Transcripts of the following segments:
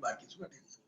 বাকি কিছু tension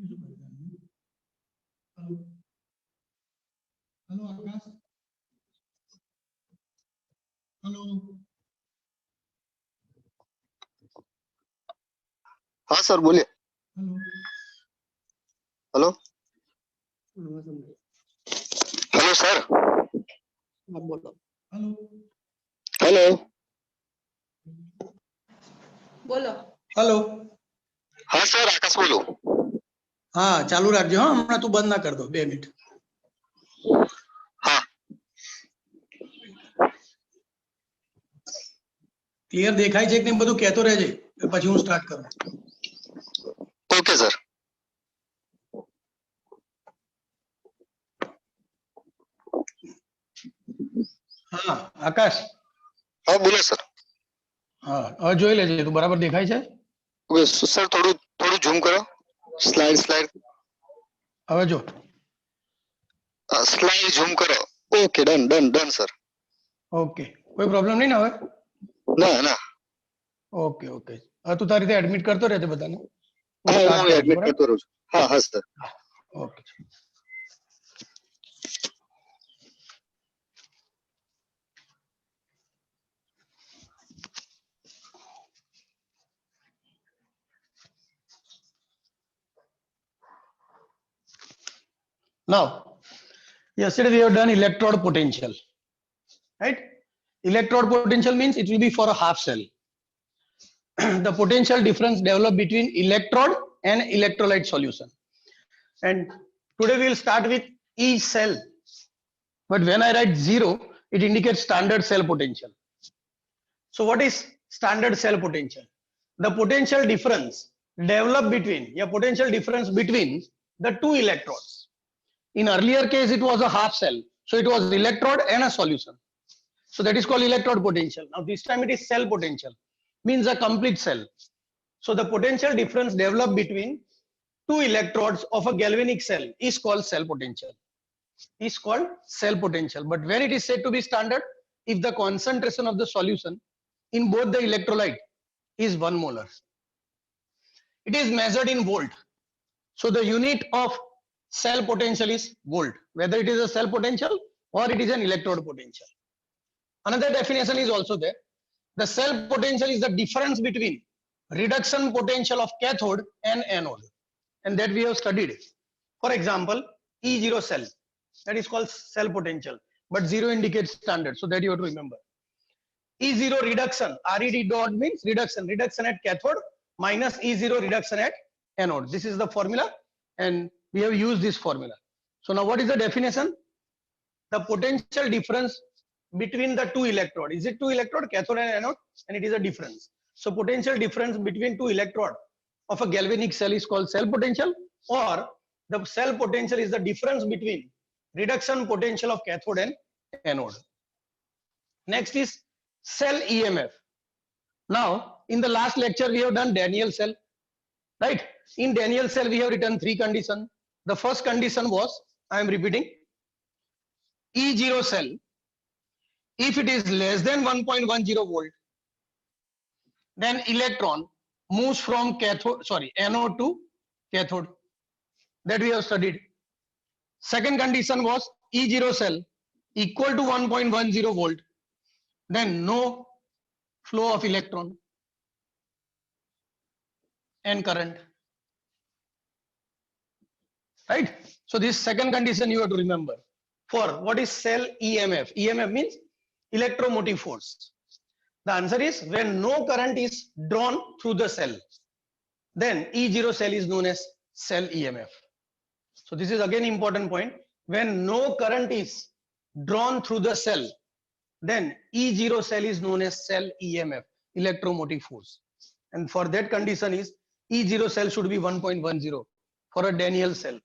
hello hello आकाश, hello. हाँ सर बोलिए। Hello hello hello sir. आप बोलो। हेलो हेलो बोलो। हेलो। हाँ सर आकाश बोलो। हाँ चालू રાખજો હા, હમણાં તું બંધ ના કર દો 2 મિનિટ। हाँ ક્લિયર દેખાય છે કે નહીં બધું કહેતો રહેજે, પછી હું સ્ટાર્ટ કરું। Okay sir. હા આકાશ। हाँ बोलो सर। હા હવે જોઈ લેજે, તું બરાબર દેખાય છે? ओके सर थोड़ू थोड़ू झूम करो। स्लाइड स्लाइड હવે જો। स्लाइड झूम करो। Okay done done done sir. Okay, કોઈ પ્રોબ્લેમ નહીં ને હવે? ना ना ઓકે ઓકે, હવે તું તારી રીતે એડમિટ કરતો રહેજે બધાને, હું हाँ સ્ટાર્ટ હું કરું છું, એડમિટ બરાબર? करतो रहूं છું। हाँ हाँ sir. Okay. Now, yesterday we have done electrode potential, right? Electrode potential means it will be for a half cell. The potential difference developed between electrode and electrolyte solution. And today we will start with E cell. But when I write 0, it indicates standard cell potential. So what is standard cell potential? The potential difference developed between the two electrodes. In earlier case, it was a half cell. So it was electrode and a solution. So that is called electrode potential. Now this time it is cell potential, means a complete cell. So the potential difference developed between two electrodes of a galvanic cell is called cell potential. But when it is said to be standard, if the concentration of the solution in both the electrolyte is 1 molar. It is measured in volt. So the unit of cell potential is volt, whether it is a cell potential or it is an electrode potential. Another definition is also there. The cell potential is the difference between reduction potential of cathode and anode, and that we have studied. For example, E0 cell, that is called cell potential, but 0 indicates standard, so that you have to remember. E0 reduction, RED dot means reduction at cathode minus E0 reduction at anode. This is the formula, and we have used this formula. So now what is the definition? The potential difference between the two electrode. Is it two electrode, cathode and anode? And it is a difference. So potential difference between two electrode of a galvanic cell is called cell potential, or the cell potential is the difference between reduction potential of cathode and anode. Next is cell EMF. Now, in the last lecture, we have done Daniell cell, right? In Daniell cell, we have written 3 conditions. The first condition was, I am repeating, E0 cell, if it is less than 1.10 volt, then electron moves from anode to cathode. That we have studied. Second condition was E0 cell equal to 1.10 volt, then no flow of electron and current, right? So this second condition you have to remember. For what is cell EMF? EMF means electromotive force. The answer is when no current is drawn through the cell, then E0 cell is known as cell EMF. So this is again important point. When no current is drawn through the cell, then E0 cell is known as cell EMF, electromotive force. And for that condition is E0 cell should be 1.10 for a Daniell cell.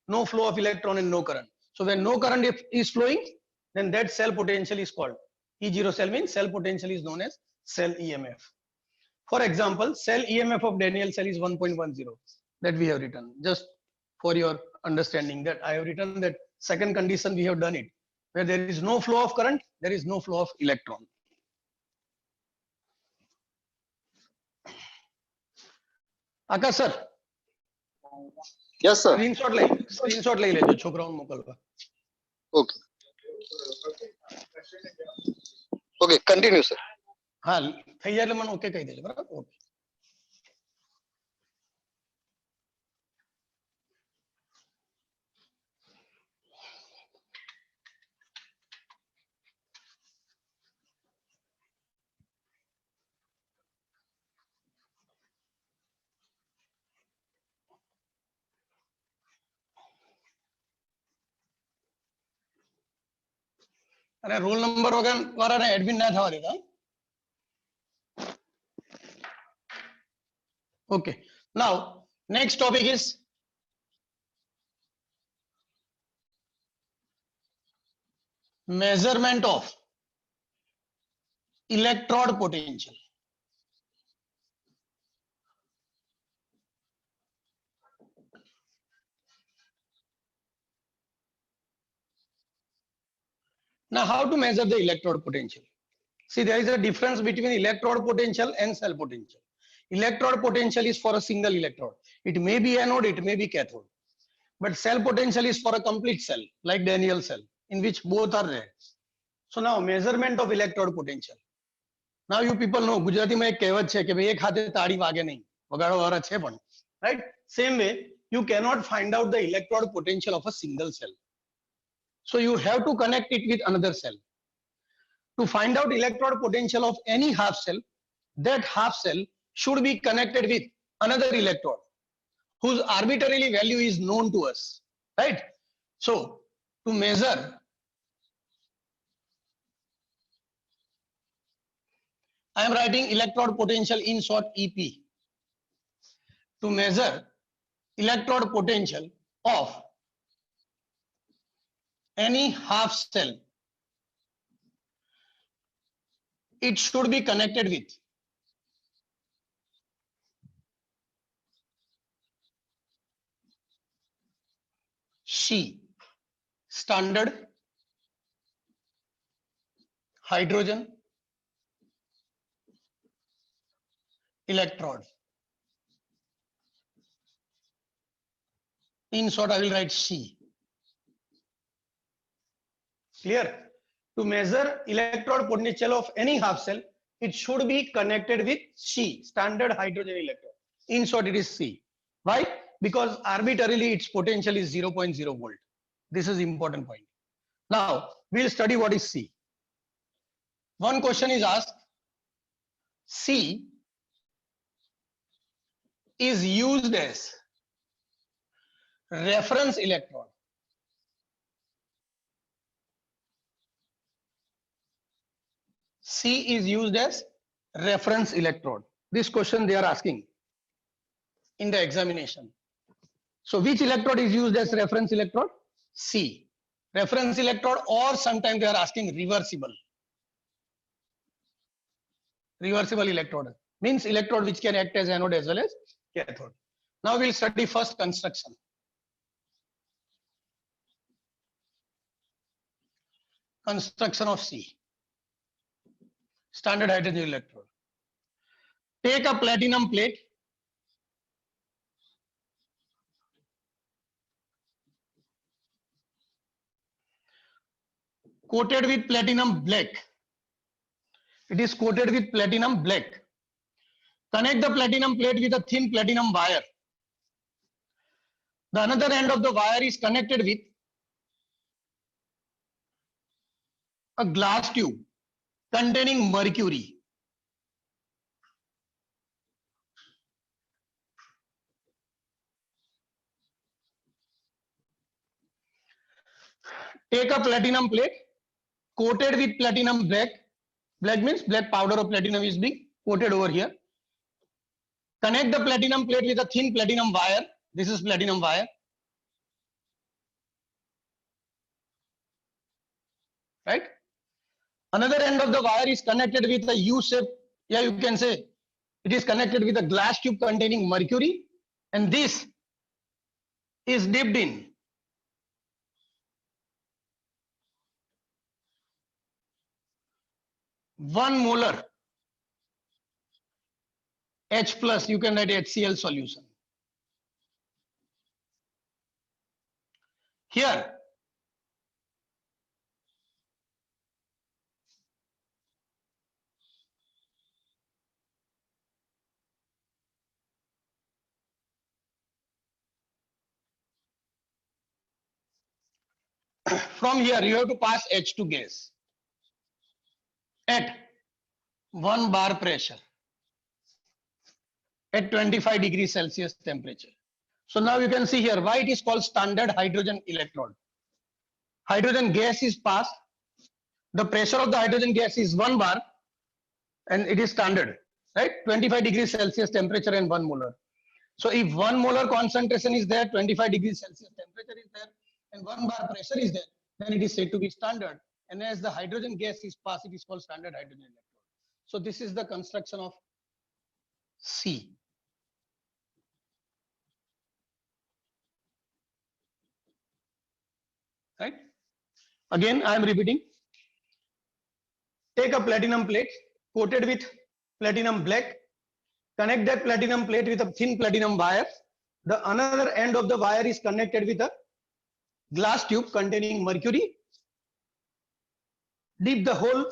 No flow of electron and no current. So when no current is flowing, then that cell potential is called E0 cell, means cell potential is known as cell EMF. For example, cell EMF of Daniell cell is 1.10, that we have written. Just for your understanding, that I have written that second condition we have done it. Where there is no flow of current, there is no flow of electron. Akash sir. Yes sir. Screenshot લઈ લેજો, છોકરાઓને મોકલવા. Okay okay continue sir. હા, થઈ જાય એટલે મને okay કહી દેજો, બરાબર? ઓકે. અને રોલ નંબર વગર વાળાને એડમિન ના થવા દેતા. Okay, now next topic is measurement of electrode potential. Now, how to measure the electrode potential? See, there is a difference between electrode potential and cell potential. Electrode potential is for a single electrode. It may be anode, it may be cathode. But cell potential is for a complete cell, like Daniel cell, in which both are there. So now, measurement of electrode potential. Now you people know, ગુજરાતીમાં એક કહેવત છે કે ભાઈ એક હાથે તાળી વાગે નહીં, વગાડો વાળા છે પણ, right? Same way, you cannot find out the electrode potential of a single cell. So you have to connect it with another cell. To find out electrode potential of any half cell, that half cell should be connected with another electrode whose arbitrary value is known to us, right? So to measure, I am writing electrode potential in short EP. To measure electrode potential of any half cell, it should be connected with C, standard hydrogen electrode. In short, I will write C. Clear? To measure electrode potential of any half cell, it should be connected with C, standard hydrogen electrode. In short, it is C. Why? Because arbitrarily its potential is 0.0 volt. This is important point. Now, we'll study what is C. One question is asked, C is used as reference electrode. C is used as reference electrode. This question they are asking in the examination. So which electrode is used as reference electrode? C. Reference electrode, or sometimes they are asking reversible. Reversible electrode means electrode which can act as anode as well as cathode. Now we'll study first construction. Construction of C, standard hydrogen electrode. Take a platinum plate, coated with platinum black. It is coated with platinum black. Connect the platinum plate with a thin platinum wire. The another end of the wire is connected with a glass tube containing mercury. Take a platinum plate coated with platinum black. Black means black powder of platinum is being coated over here. Connect the platinum plate with a thin platinum wire. This is platinum wire. Right? Another end of the wire is connected with a U-shape. Yeah, you can say it is connected with a glass tube containing mercury, and this is dipped in one molar H plus, you can write HCl solution. Here, from here you have to pass H2 gas at 1 bar pressure at 25 degrees Celsius temperature. So now you can see here why it is called standard hydrogen electrode. Hydrogen gas is passed. The pressure of the hydrogen gas is 1 bar and it is standard, right? 25 degrees Celsius temperature and 1 molar. So if 1 molar concentration is there, 25 degrees Celsius temperature is there, and 1 bar pressure is there, then it is said to be standard. And as the hydrogen gas is passed, it is called standard hydrogen electrode. So this is the construction of C. Right? Again, I am repeating. Take a platinum plate coated with platinum black. Connect that platinum plate with a thin platinum wire. The another end of the wire is connected with a glass tube containing mercury. Dip the whole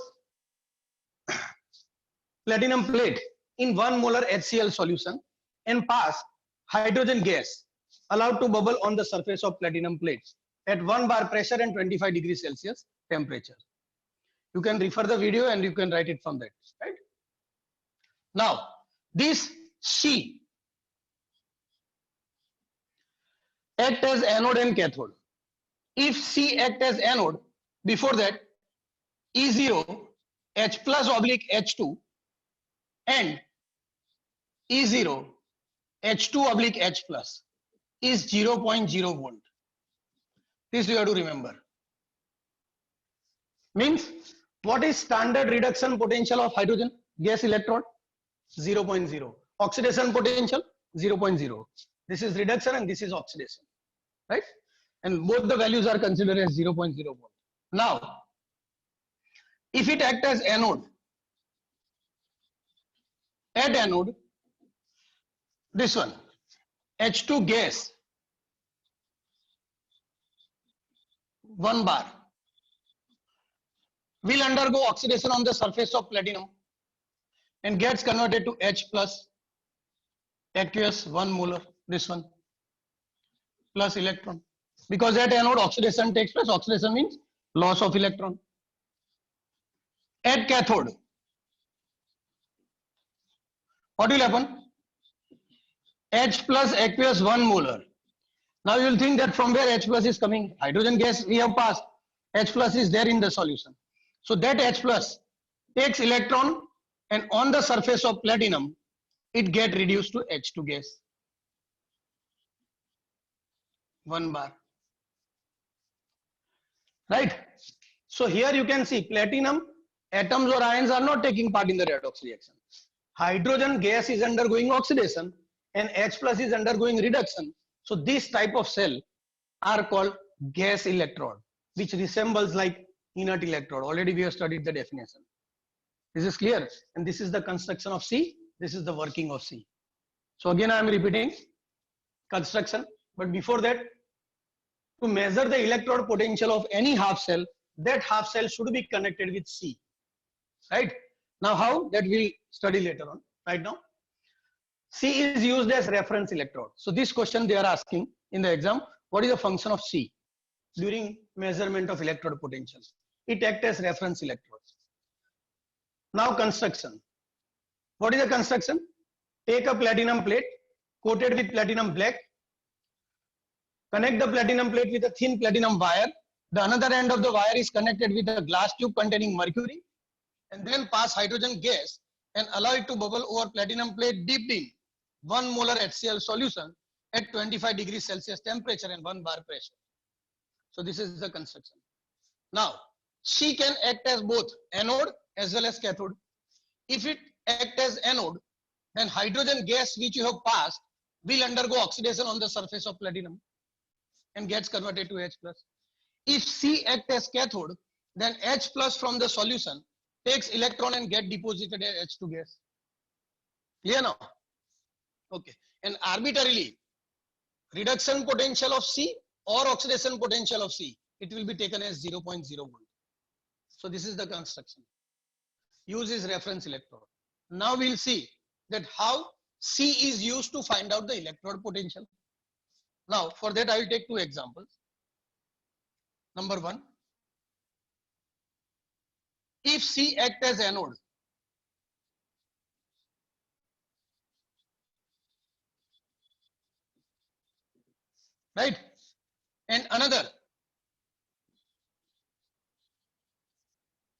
platinum plate in 1 molar HCl solution and pass hydrogen gas allowed to bubble on the surface of platinum plates at 1 bar pressure and 25 degrees Celsius temperature. You can refer the video and you can write it from that, right? Now, this C act as anode and cathode. If C act as anode, before that E0 H plus oblique H2 and E0 H2 oblique H plus is 0.0 volt. This you have to remember. Means what is standard reduction potential of hydrogen gas electrode? 0.0. Oxidation potential 0.0. This is reduction and this is oxidation, right? And both the values are considered as 0.0 volt. Now, if it acts as anode, at anode, this one, H2 gas, 1 bar, will undergo oxidation on the surface of platinum and gets converted to H plus aqueous 1 molar, this one, plus electron. Because at anode oxidation takes place, oxidation means loss of electron. At cathode, what will happen? H plus aqueous 1 molar. Now you will think that from where H plus is coming? Hydrogen gas we have passed. H plus is there in the solution. So that H plus takes electron and on the surface of platinum, it get reduced to H2 gas. 1 bar. Right? So here you can see platinum atoms or ions are not taking part in the redox reaction. Hydrogen gas is undergoing oxidation and H plus is undergoing reduction. So this type of cell are called gas electrode, which resembles like inert electrode. Already we have studied the definition. This is clear. And this is the construction of C. This is the working of C. So again, I am repeating construction. But before that, to measure the electrode potential of any half cell, that half cell should be connected with C. Right? Now how? That we'll study later on. Right now, C is used as reference electrode. So this question they are asking in the exam, what is the function of C during measurement of electrode potential? It acts as reference electrode. Now construction. What is the construction? Take a platinum plate coated with platinum black. Connect the platinum plate with a thin platinum wire. The another end of the wire is connected with a glass tube containing mercury, and then pass hydrogen gas and allow it to bubble over platinum plate dipped in 1 molar HCl solution at 25 degrees Celsius temperature and 1 bar pressure. So this is the construction. Now, C can act as both anode as well as cathode. If it acts as anode, then hydrogen gas which you have passed will undergo oxidation on the surface of platinum and gets converted to H plus. If C acts as cathode, then H plus from the solution takes electron and get deposited as H2 gas. Clear now? Okay. And arbitrarily, reduction potential of C or oxidation potential of C, it will be taken as 0.0 volt. So this is the construction. Use is reference electrode. Now we'll see that how C is used to find out the electrode potential. Now for that I will take two examples. Number one, if C act as anode, right, and another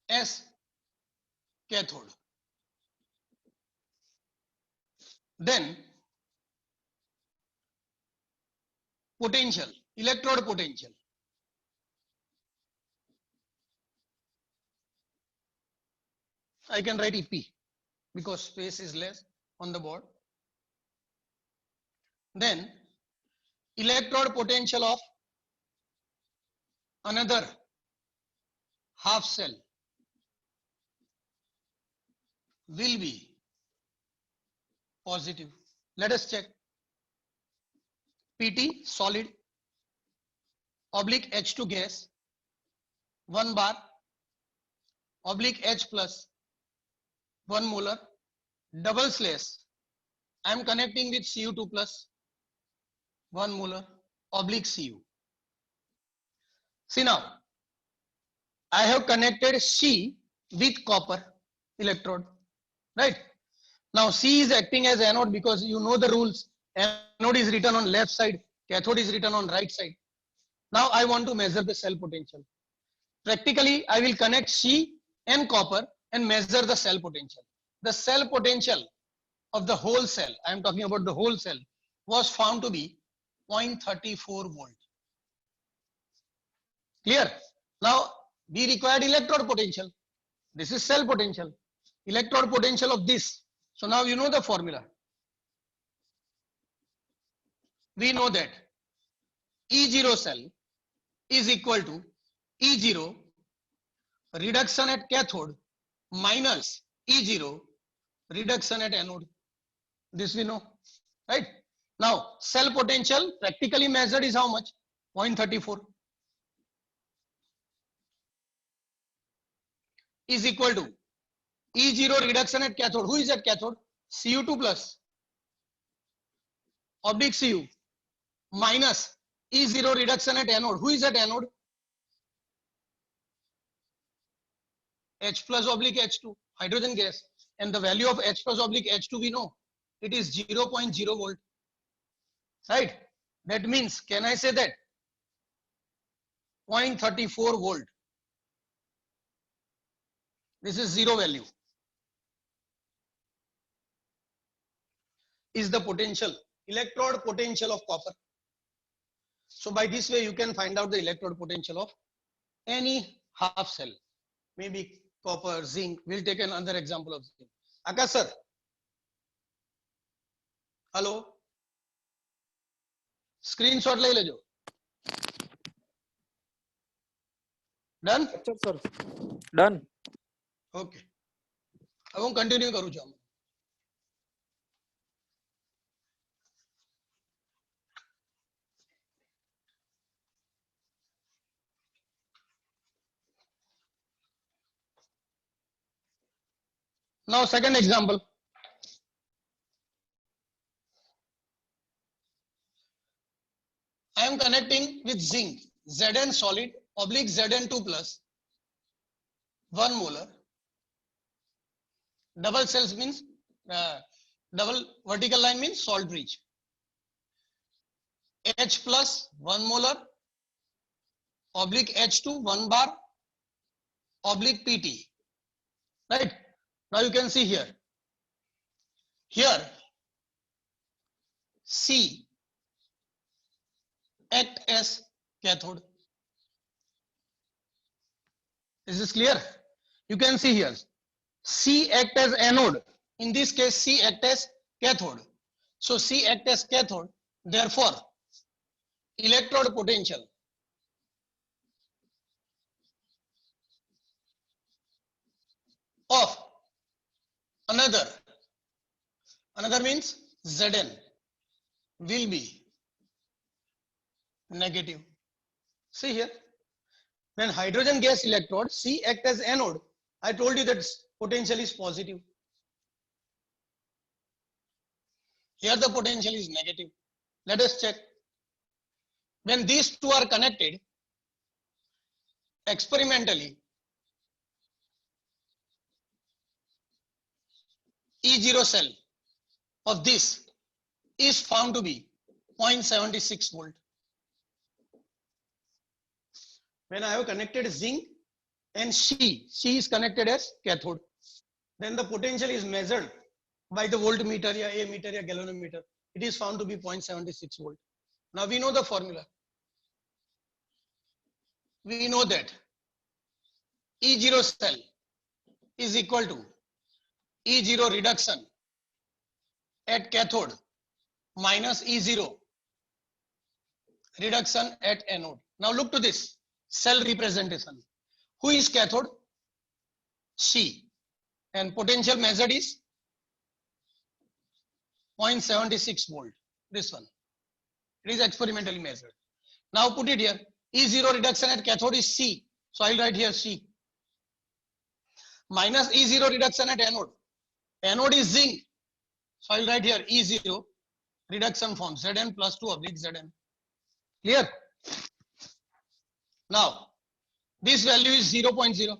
as cathode, then potential, electrode potential, I can write EP because space is less on the board. Then electrode potential of another half cell will be positive. Let us check. PT solid oblique H2 gas 1 bar oblique H plus 1 molar double slash. I am connecting with Cu2 plus 1 molar oblique Cu. See now, I have connected C with copper electrode, right? Now C is acting as anode because you know the rules. Anode is written on left side, cathode is written on right side. Now I want to measure the cell potential. Practically, I will connect C and copper and measure the cell potential. The cell potential of the whole cell, I am talking about the whole cell, was found to be 0.34 volt. Clear? Now we required electrode potential. This is cell potential. Electrode potential of this. So now you know the formula. We know that E0 cell is equal to E0 reduction at cathode minus E0 reduction at anode. This we know, right? Now cell potential practically measured is how much? 0.34 is equal to E0 reduction at cathode. Who is at cathode? Cu2 plus oblique Cu minus E0 reduction at anode. Who is at anode? H plus oblique H2, hydrogen gas. And the value of H plus oblique H2 we know. It is 0.0 volt. Right? That means, can I say that 0.34 volt? This is zero value. Is the potential, electrode potential of copper. So by this way you can find out the electrode potential of any half cell, maybe copper, zinc. We'll take another example of zinc. Akash sir, hello, screenshot લઈ લેજો. Done? sir. Done. Okay. હવે હું continue કરું છું. Now second example. I am connecting with zinc, Zn solid oblique Zn2 plus 1 molar. Double cells means double vertical line means salt bridge. H plus 1 molar oblique H2 1 bar oblique PT. Right? Now you can see here. Here C act as cathode. Is this clear? You can see here C act as anode. In this case C act as cathode. So C act as cathode. Therefore electrode potential of another means Zn will be negative. See here, when hydrogen gas electrode C act as anode, I told you that potential is positive. Here the potential is negative. Let us check. When these two are connected experimentally, E0 cell of this is found to be 0.76 volt. When I have connected zinc and C is connected as cathode, then the potential is measured by the voltmeter, या ammeter, या galvanometer. It is found to be 0.76 volt. Now we know the formula. We know that E0 cell is equal to E0 reduction at cathode minus E0 reduction at anode. Now look to this cell representation. Who is cathode? C. And potential measured is 0.76 volt. This one. It is experimentally measured. Now put it here. E0 reduction at cathode is C. So I'll write here C. Minus E0 reduction at anode. Anode is zinc. So I'll write here E0 reduction form Zn plus 2 oblique Zn. Clear? Now, this value is 0.0.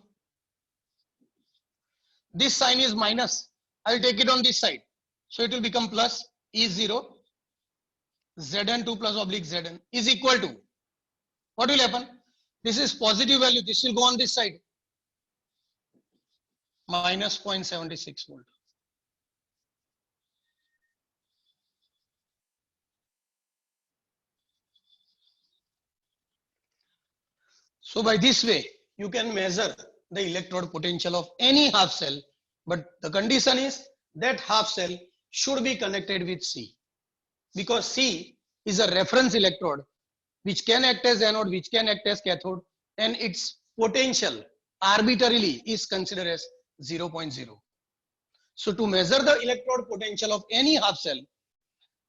This sign is minus. I'll take it on this side. So it will become plus E0 Zn2 plus oblique Zn is equal to, what will happen? This is positive value. This will go on this side. Minus 0.76 volt. So by this way, you can measure the electrode potential of any half cell, but the condition is that half cell should be connected with C, because C is a reference electrode which can act as anode, which can act as cathode, and its potential arbitrarily is considered as 0.0. So to measure the electrode potential of any half cell,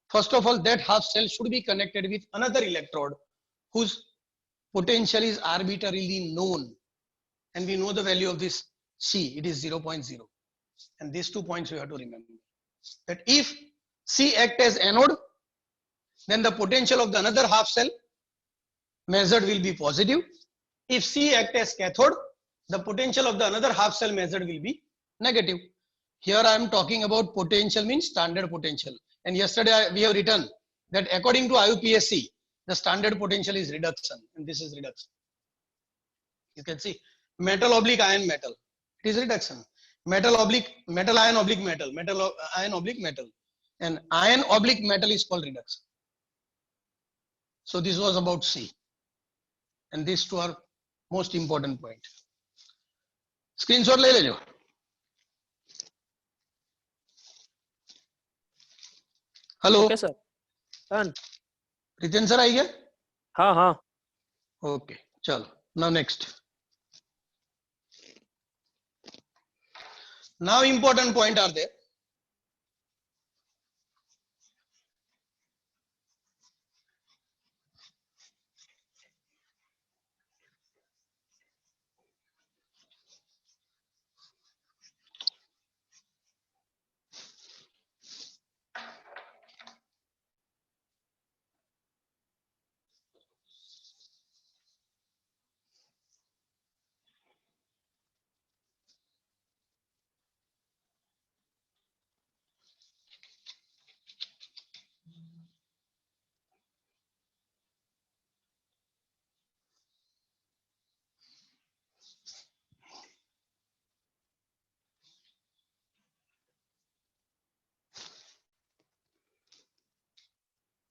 first of all, that half cell should be connected with another electrode whose potential is arbitrarily known, and we know the value of this C, it is 0.0. And these 2 points we have to remember, that if C act as anode, then the potential of the another half cell measured will be positive. If C act as cathode, the potential of the another half cell measured will be negative. Here I am talking about potential means standard potential, and yesterday we have written that according to IUPAC, the standard potential is reduction, and this is reduction. You can see metal oblique iron metal, it is reduction. Metal oblique metal iron oblique metal, metal iron oblique metal, and iron oblique metal is called reduction. So this was about C, and these two are most important point. Screenshot ले लेजो. Hello. Okay, sir. Done. Riten sir आई गया? हाँ हाँ. Okay, चलो. Now next. Now important point are there.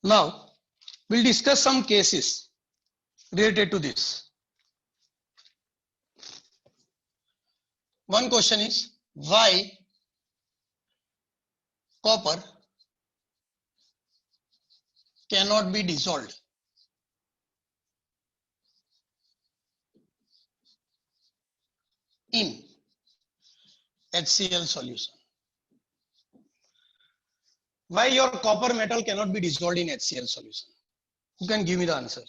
Now we'll discuss some cases related to this. One question is, why copper cannot be dissolved in HCl solution? Why your copper metal cannot be dissolved in HCl solution? Who can give me the answer?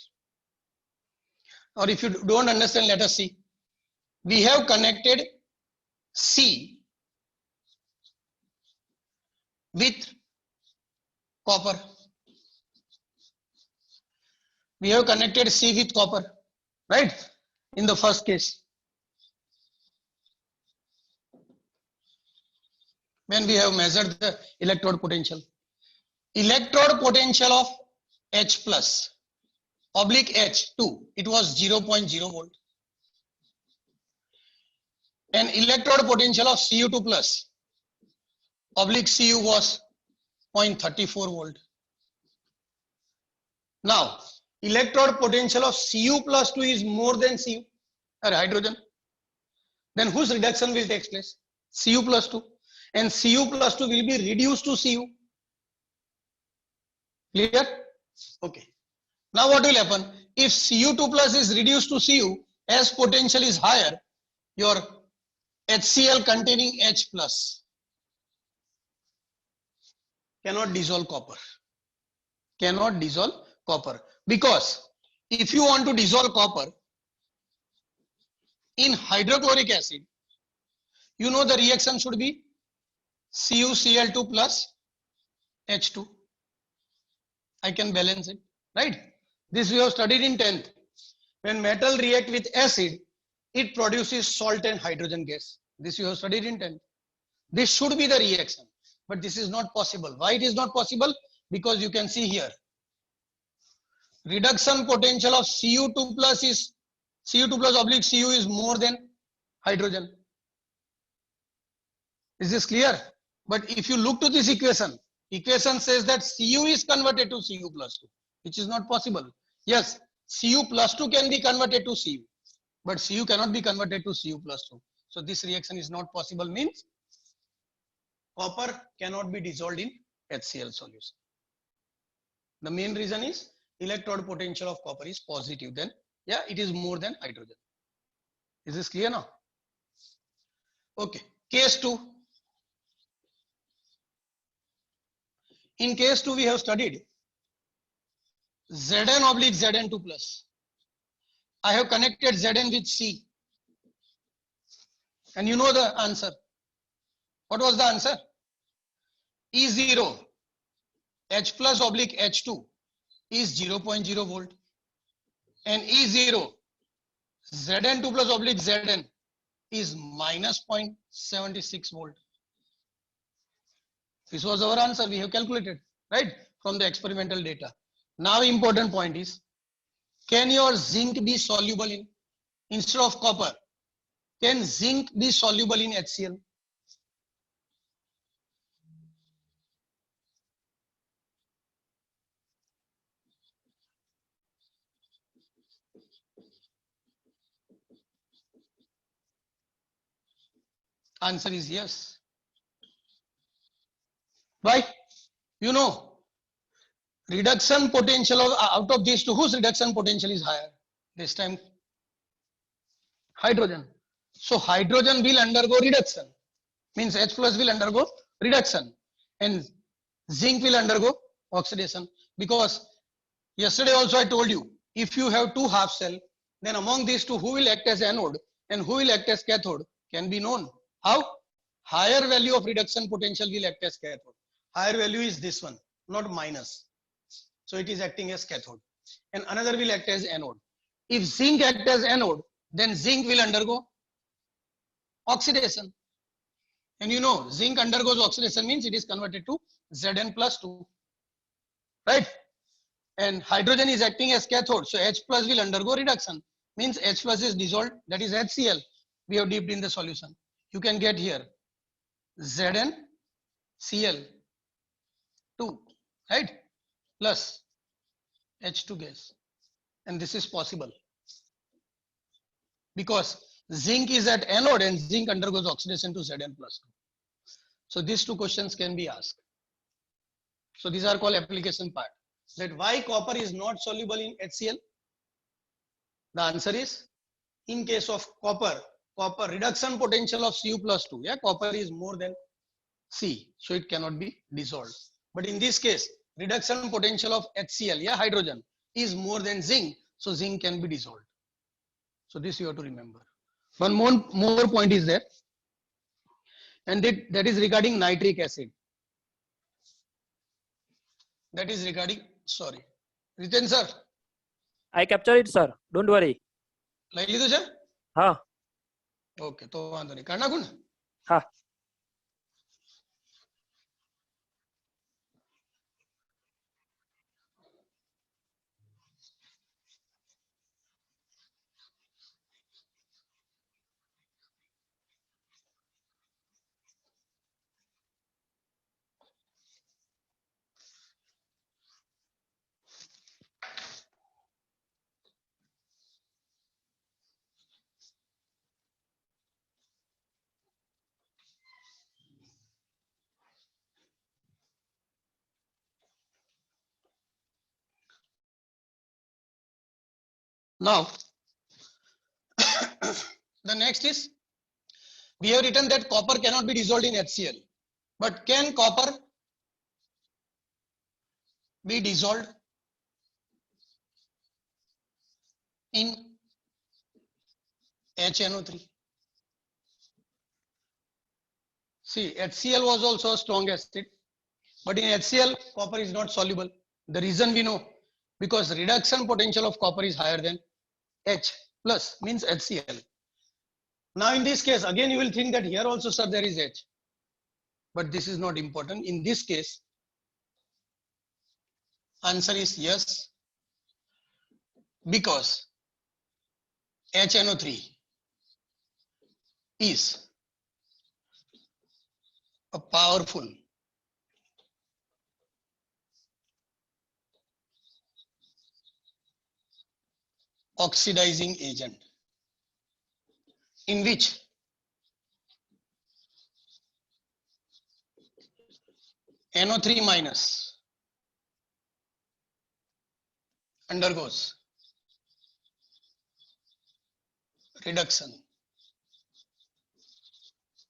or if you don't understand, let us see. We have connected C with copper. We have connected C with copper, right? In the first case, when we have measured the electrode potential of H plus oblique H2, it was 0.0 volt. And electrode potential of Cu2 plus oblique Cu was 0.34 volt. Now, electrode potential of Cu plus 2 is more than Cu, or hydrogen. Then whose reduction will take place? Cu plus 2. And Cu plus 2 will be reduced to Cu. Clear? Okay. Now what will happen? If Cu2 plus is reduced to Cu, as potential is higher, your HCl containing H plus cannot dissolve copper. Cannot dissolve copper. Because if you want to dissolve copper in hydrochloric acid, you know the reaction should be CuCl2 plus H2. I can balance it, right? This we have studied in 10th. When metal react with acid, it produces salt and hydrogen gas. This you have studied in 10th. This should be the reaction, but this is not possible. Why it is not possible? Because you can see here, reduction potential of Cu2 plus oblique Cu is more than hydrogen. Is this clear? But if you look to this equation says that Cu is converted to Cu plus 2, which is not possible. Yes, Cu plus 2 can be converted to Cu, but Cu cannot be converted to Cu plus 2. So this reaction is not possible, means copper cannot be dissolved in HCl solution. The main reason is electrode potential of copper is positive, then yeah, it is more than hydrogen. Is this clear now? Okay, case 2. In case 2, we have studied Zn oblique Zn2 plus. I have connected Zn with C. And you know the answer. What was the answer? E0 H plus oblique H2 is 0.0 volt. And E0 Zn2 plus oblique Zn is minus 0.76 volt. This was our answer. We have calculated, right, from the experimental data. Now important point is, can your zinc be soluble in, instead of copper, can zinc be soluble in HCl? Answer is yes. Why? You know, reduction potential of out of these two, whose reduction potential is higher? This time hydrogen. So hydrogen will undergo reduction, means H plus will undergo reduction, and zinc will undergo oxidation. Because yesterday also I told you, if you have two half cell, then among these two, who will act as anode and who will act as cathode can be known. How? Higher value of reduction potential will act as cathode. Higher value is this one, not minus. So it is acting as cathode. And another will act as anode. If zinc acts as anode, then zinc will undergo oxidation. And you know, zinc undergoes oxidation means it is converted to Zn plus 2. Right? And hydrogen is acting as cathode. So H plus will undergo reduction. Means H plus is dissolved, that is HCl. We have dipped in the solution. You can get here ZnCl2, right, plus H2 gas. And this is possible because zinc is at anode and zinc undergoes oxidation to Zn plus 2. So these two questions can be asked. So these are called application part. That why copper is not soluble in HCl? The answer is, in case of copper reduction potential of Cu plus 2, yeah, copper is more than C, so it cannot be dissolved. But in this case, reduction potential of HCl, yeah, hydrogen, is more than zinc, so zinc can be dissolved. So this you have to remember. One more point is there, and that is regarding nitric acid. That is regarding, sorry, Riten sir, I capture it, sir. Don't worry. લઈ લીધું છે? હા okay, તો વાંધો નહીં, કાઢ નાખું ને? હા. Now, the next is, we have written that copper cannot be dissolved in HCl. But can copper be dissolved in HNO3? See, HCl was also a strong acid, but in HCl, copper is not soluble. The reason we know, because reduction potential of copper is higher than H plus, means HCl. Now in this case, again you will think that here also, sir, there is H. But this is not important. In this case, answer is yes, because HNO3 is a powerful oxidizing agent in which NO3 minus undergoes reduction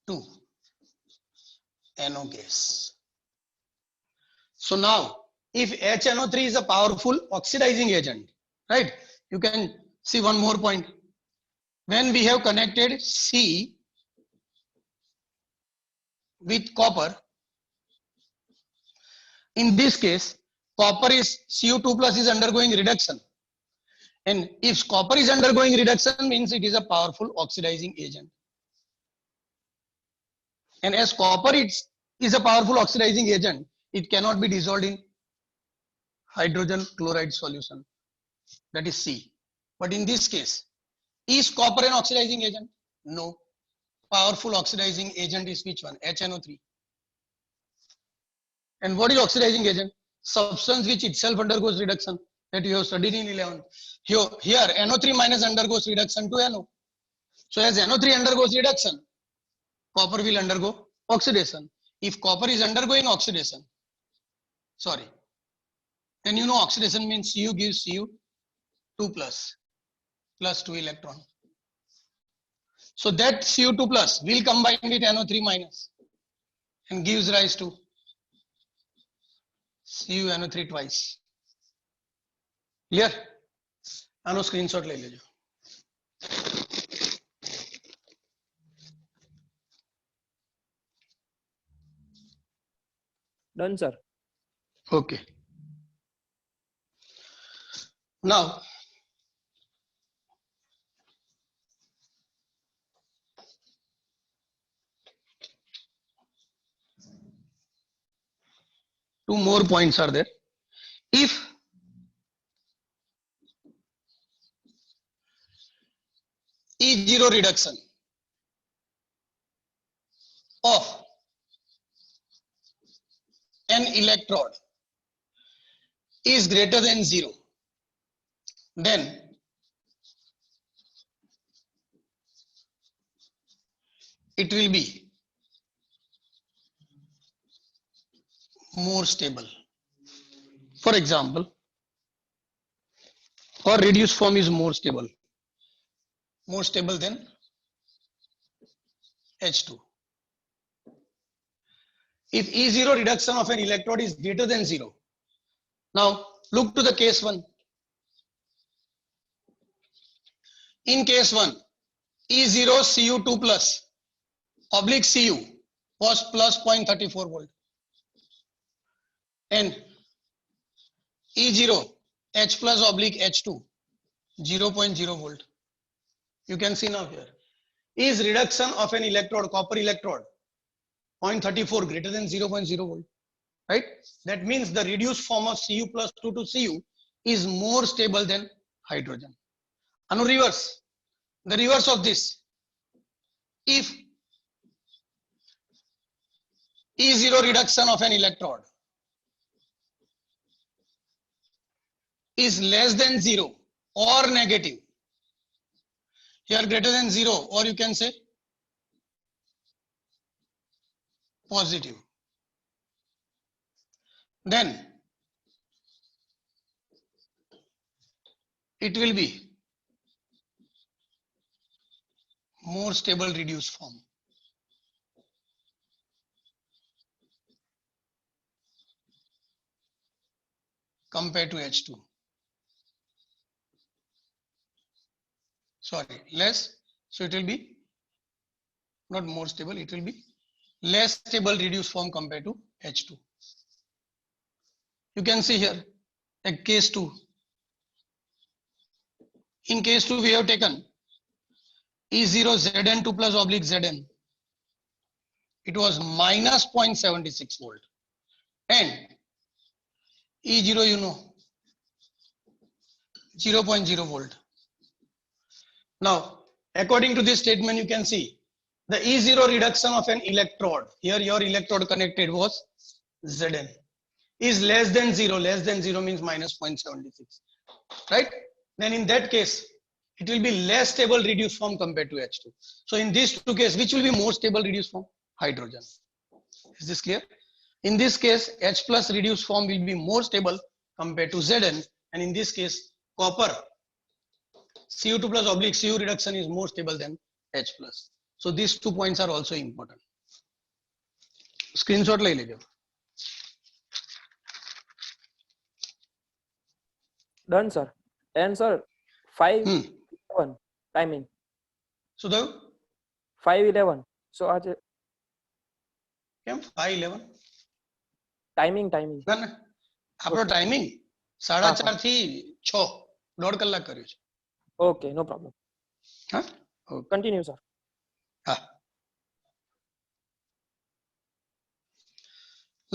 to NO gas. So now, if HNO3 is a powerful oxidizing agent, right? You can see one more point. When we have connected C with copper, in this case, copper is Cu2 plus is undergoing reduction. And if copper is undergoing reduction, means it is a powerful oxidizing agent. And as copper is a powerful oxidizing agent, it cannot be dissolved in hydrogen chloride solution. That is C. But in this case, is copper an oxidizing agent? No. Powerful oxidizing agent is which one? HNO3. And what is oxidizing agent? Substance which itself undergoes reduction, that you have studied in 11. Here NO3 minus undergoes reduction to NO. So as NO3 undergoes reduction, copper will undergo oxidation. If copper is undergoing oxidation, then you know oxidation means Cu gives Cu2 plus 2 electron. So that Cu2 plus will combine with NO3 minus and gives rise to CuNO3 twice. Clear? આનો screenshot લઈ લેજો. Done, sir. Okay. Now, two more points are there. If E0 reduction of an electrode is greater than 0, then it will be more stable. For example, or reduced form is more stable than H2. If E0 reduction of an electrode is greater than 0, now look to the case 1. In case 1, E0 Cu2 plus oblique Cu was plus 0.34 volt, and E0 H plus oblique H2 0.0 volt. You can see now here is reduction of an electrode, copper electrode, 0.34 greater than 0.0 volt, right? That means the reduced form of Cu plus 2 to Cu is more stable than hydrogen. And reverse, the reverse of this, if E0 reduction of an electrode is less than 0 or negative, here greater than 0, or you can say positive, then it will be more stable reduced form. Compared to H2. Sorry, less. So it will be not more stable, it will be less stable reduced form compared to H2. You can see here a case 2. In case 2, we have taken E0 Zn2 plus oblique Zn. It was minus 0.76 volt. And E0, you know, 0.0 volt. Now, according to this statement, you can see the E0 reduction of an electrode, here your electrode connected was Zn, is less than 0. Less than 0 means minus 0.76, right? Then in that case, it will be less stable reduced form compared to H2. So in these two cases, which will be more stable reduced form? Hydrogen. Is this clear? In this case, H plus reduced form will be more stable compared to Zn, and in this case, copper Cu2 plus oblique Cu reduction is more stable than H plus. So these 2 points are also important. Screenshot ले लीजिए. Done, sir. And sir, 5:11 timing. सुधो 5:11. So आज કેમ 5:11 timing. ના ના આપણો timing 4:30 થી 6 1.5 કલાક કર્યો છે. Okay, no problem. હા Continue, sir. હા.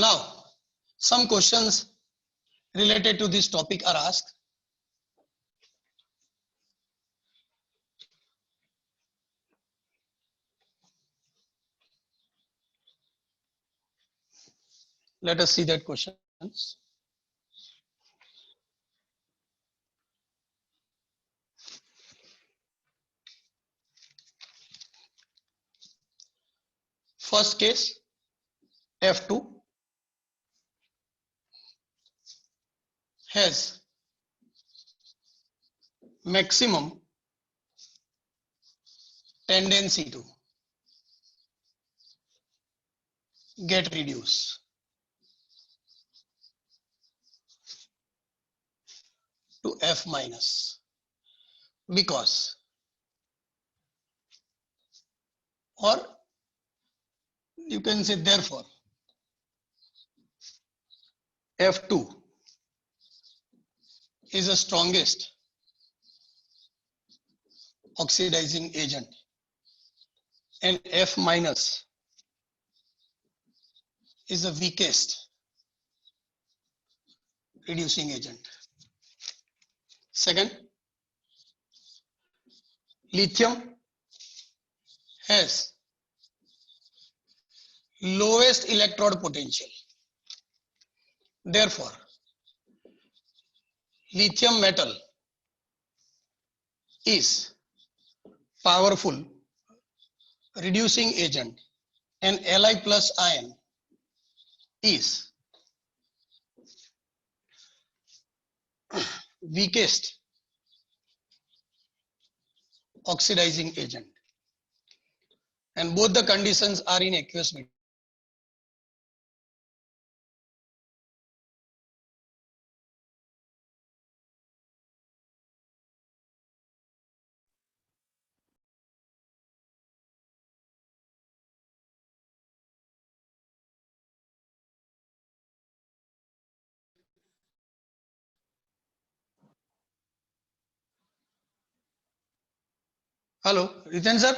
Now some questions related to this topic are asked. Let us see that questions. First case, F2 has maximum tendency to get reduced to F minus because, or you can say therefore, F2 is the strongest oxidizing agent and F minus is the weakest reducing agent. Second, lithium has lowest electrode potential. Therefore, lithium metal is powerful reducing agent and Li plus ion is weakest oxidizing agent, and both the conditions are in aqueous medium. Hello Riten sir.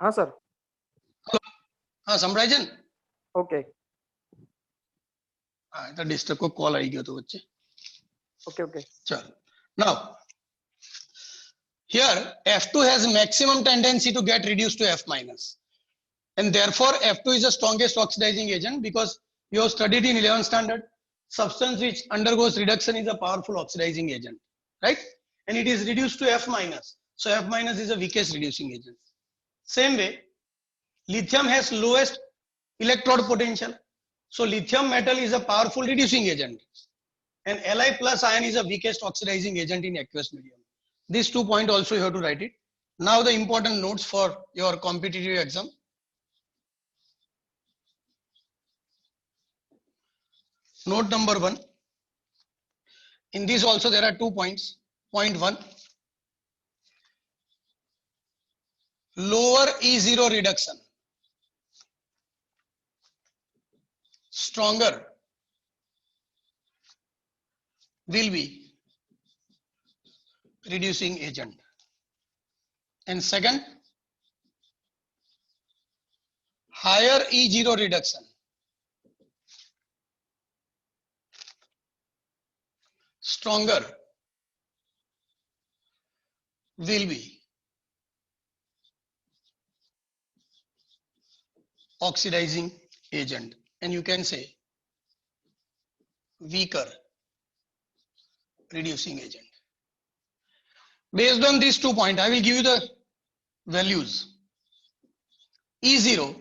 हाँ sir. हाँ संभળાય છે ને? Okay. હા તો disturb કો call આવી ગયો તો વચ્ચે. ओके. ओके. ચલ. Now here F2 has maximum tendency to get reduced to F minus, and therefore F2 is the strongest oxidizing agent because you have studied in 11th standard. Substance which undergoes reduction is a powerful oxidizing agent, right? And it is reduced to F minus. So F minus is the weakest reducing agent. Same way, lithium has lowest electrode potential. So lithium metal is a powerful reducing agent. And Li plus ion is the weakest oxidizing agent in aqueous medium. These 2 points also you have to write it. Now the important notes for your competitive exam. Note number 1. In this also there are 2 points. Point 1. Lower E0 reduction. Stronger will be reducing agent. And second, higher E0 reduction stronger will be oxidizing agent, and you can say weaker reducing agent. Based on these 2 points, I will give you the values. E0,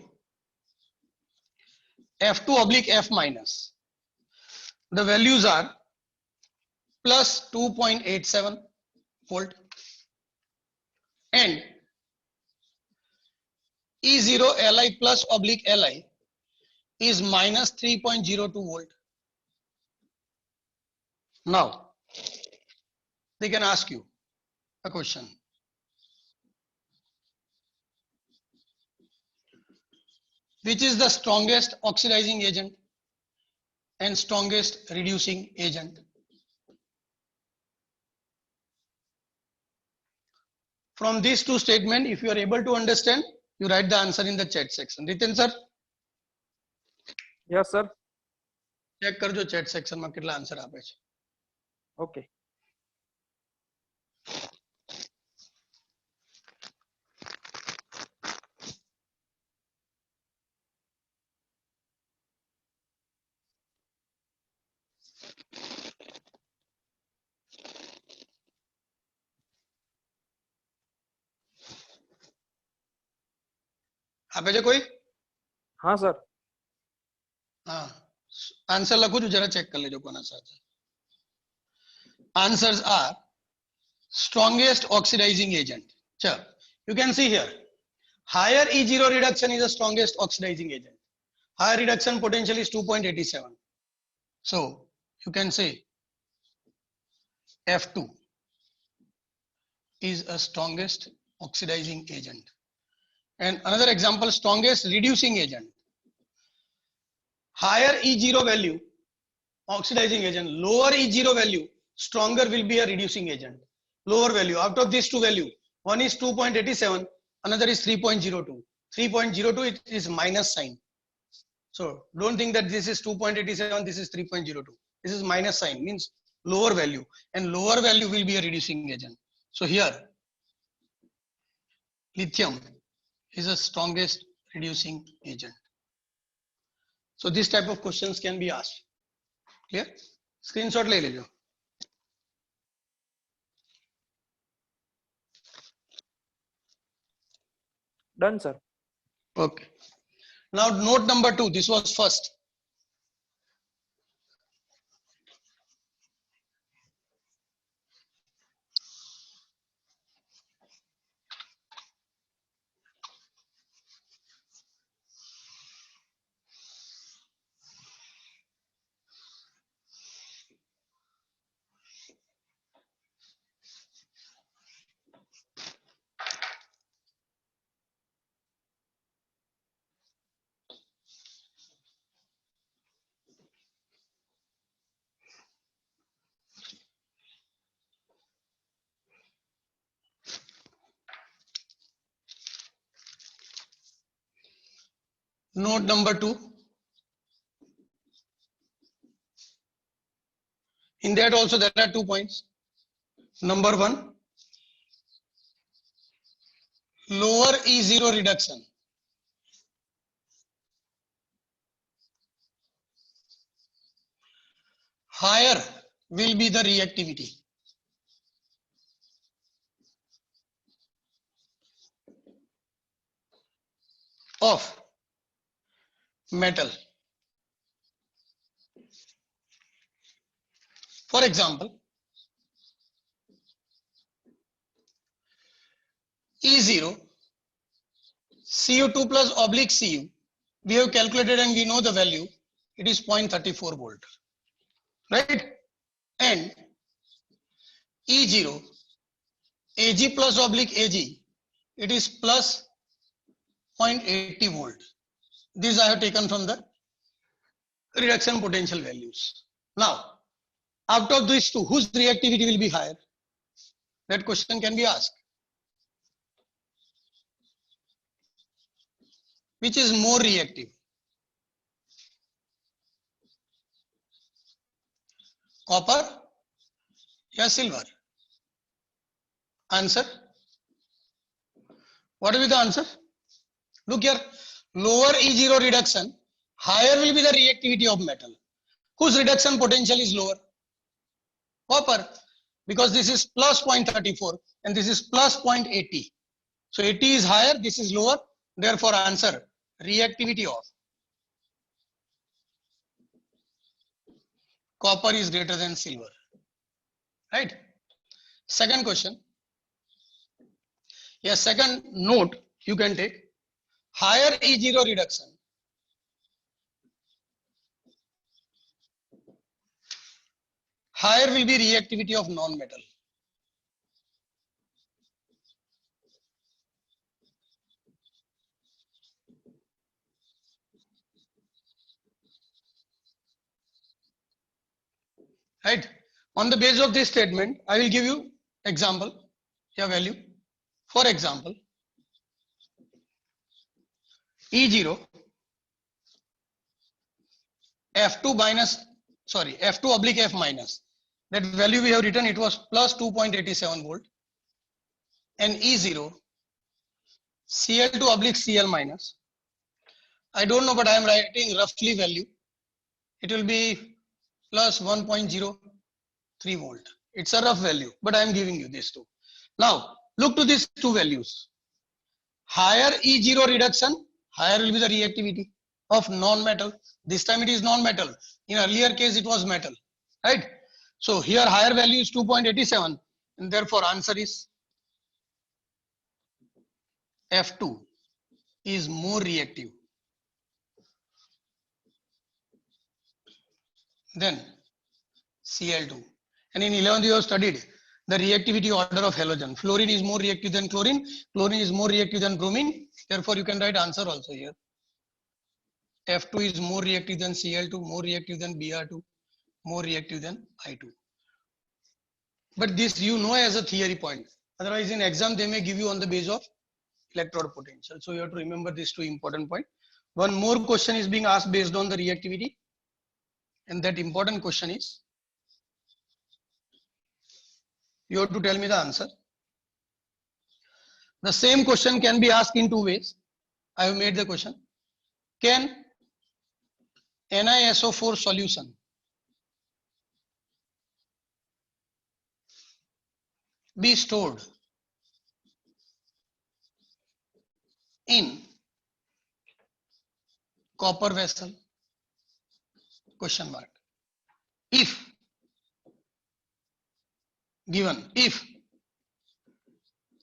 F2 oblique F minus. The values are plus 2.87 volt and E0 Li plus oblique Li is minus 3.02 volt. Now, they can ask you a question. Which is the strongest oxidizing agent and strongest reducing agent? From these 2 statements, if you are able to understand, you write the answer in the chat section. Ritin sir, Yes sir. check करजो chat section માં કેટલા answer આપે છે. Okay. આપે છે કોઈ? हाँ sir. हाँ, आंसर લખું છું, જરા ચેક કરી લેજો કોના સાથે. Answers are strongest oxidizing agent. Sure. You can see here, higher E0 reduction is the strongest oxidizing agent. Higher reduction potential is 2.87. So you can say F2 is a strongest oxidizing agent. And another example, strongest reducing agent. Higher E0 value, oxidizing agent. Lower E0 value, stronger will be a reducing agent. Lower value, out of these 2 value, one is 2.87, another is 3.02. 3.02 it is minus sign. So don't think that this is 2.87, this is 3.02. This is minus sign, means lower value, and lower value will be a reducing agent. So here, lithium is the strongest reducing agent. So this type of questions can be asked. Clear? Screenshot ले लीजिए. Done sir. Okay. Now note number 2. This was first. Note number 2. In that also there are 2 points. Number 1, lower E0 reduction. Higher will be the reactivity. Of metal. For example, E0, Cu2 plus oblique Cu, we have calculated and we know the value, it is 0.34 volt, right? And E0, Ag plus oblique Ag, it is plus 0.80 volt. This I have taken from the reduction potential values. Now, out of these two, whose reactivity will be higher? That question can be asked. Which is more reactive? Copper or silver? Answer? What will be the answer? Look here, lower E0 reduction, higher will be the reactivity of metal. Whose reduction potential is lower? Copper, because this is plus 0.34 and this is plus 0.80. So 80 is higher, this is lower. Therefore, answer, reactivity of copper is greater than silver. Right? Second question. Yes, second note you can take. Higher E0 reduction. Higher will be reactivity of non-metal. Right? On the basis of this statement, I will give you example, your value. For example, E0, F2 minus, sorry, F2 oblique F minus. That value we have written, it was plus 2.87 volt. And E0, Cl2 oblique Cl minus. I don't know, but I am writing roughly value. It will be plus 1.03 volt. It's a rough value, but I am giving you these two. Now, look to these two values. Higher E0 reduction, higher will be the reactivity of non-metal. This time it is non-metal. In earlier case, it was metal, right? So here higher value is 2.87 and therefore answer is F2 is more reactive than Cl2. And in 11th you have studied the reactivity order of halogen. Fluorine is more reactive than chlorine. Chlorine is more reactive than bromine. Therefore, you can write answer also here. F2 is more reactive than Cl2, more reactive than Br2, more reactive than I2. But this you know as a theory point. Otherwise, in exam, they may give you on the basis of electrode potential. So you have to remember these two important points. One more question is being asked based on the reactivity. And that important question is, you have to tell me the answer. The same question can be asked in two ways. I have made the question. Can NiSO4 solution be stored in copper vessel? Question mark. If given, if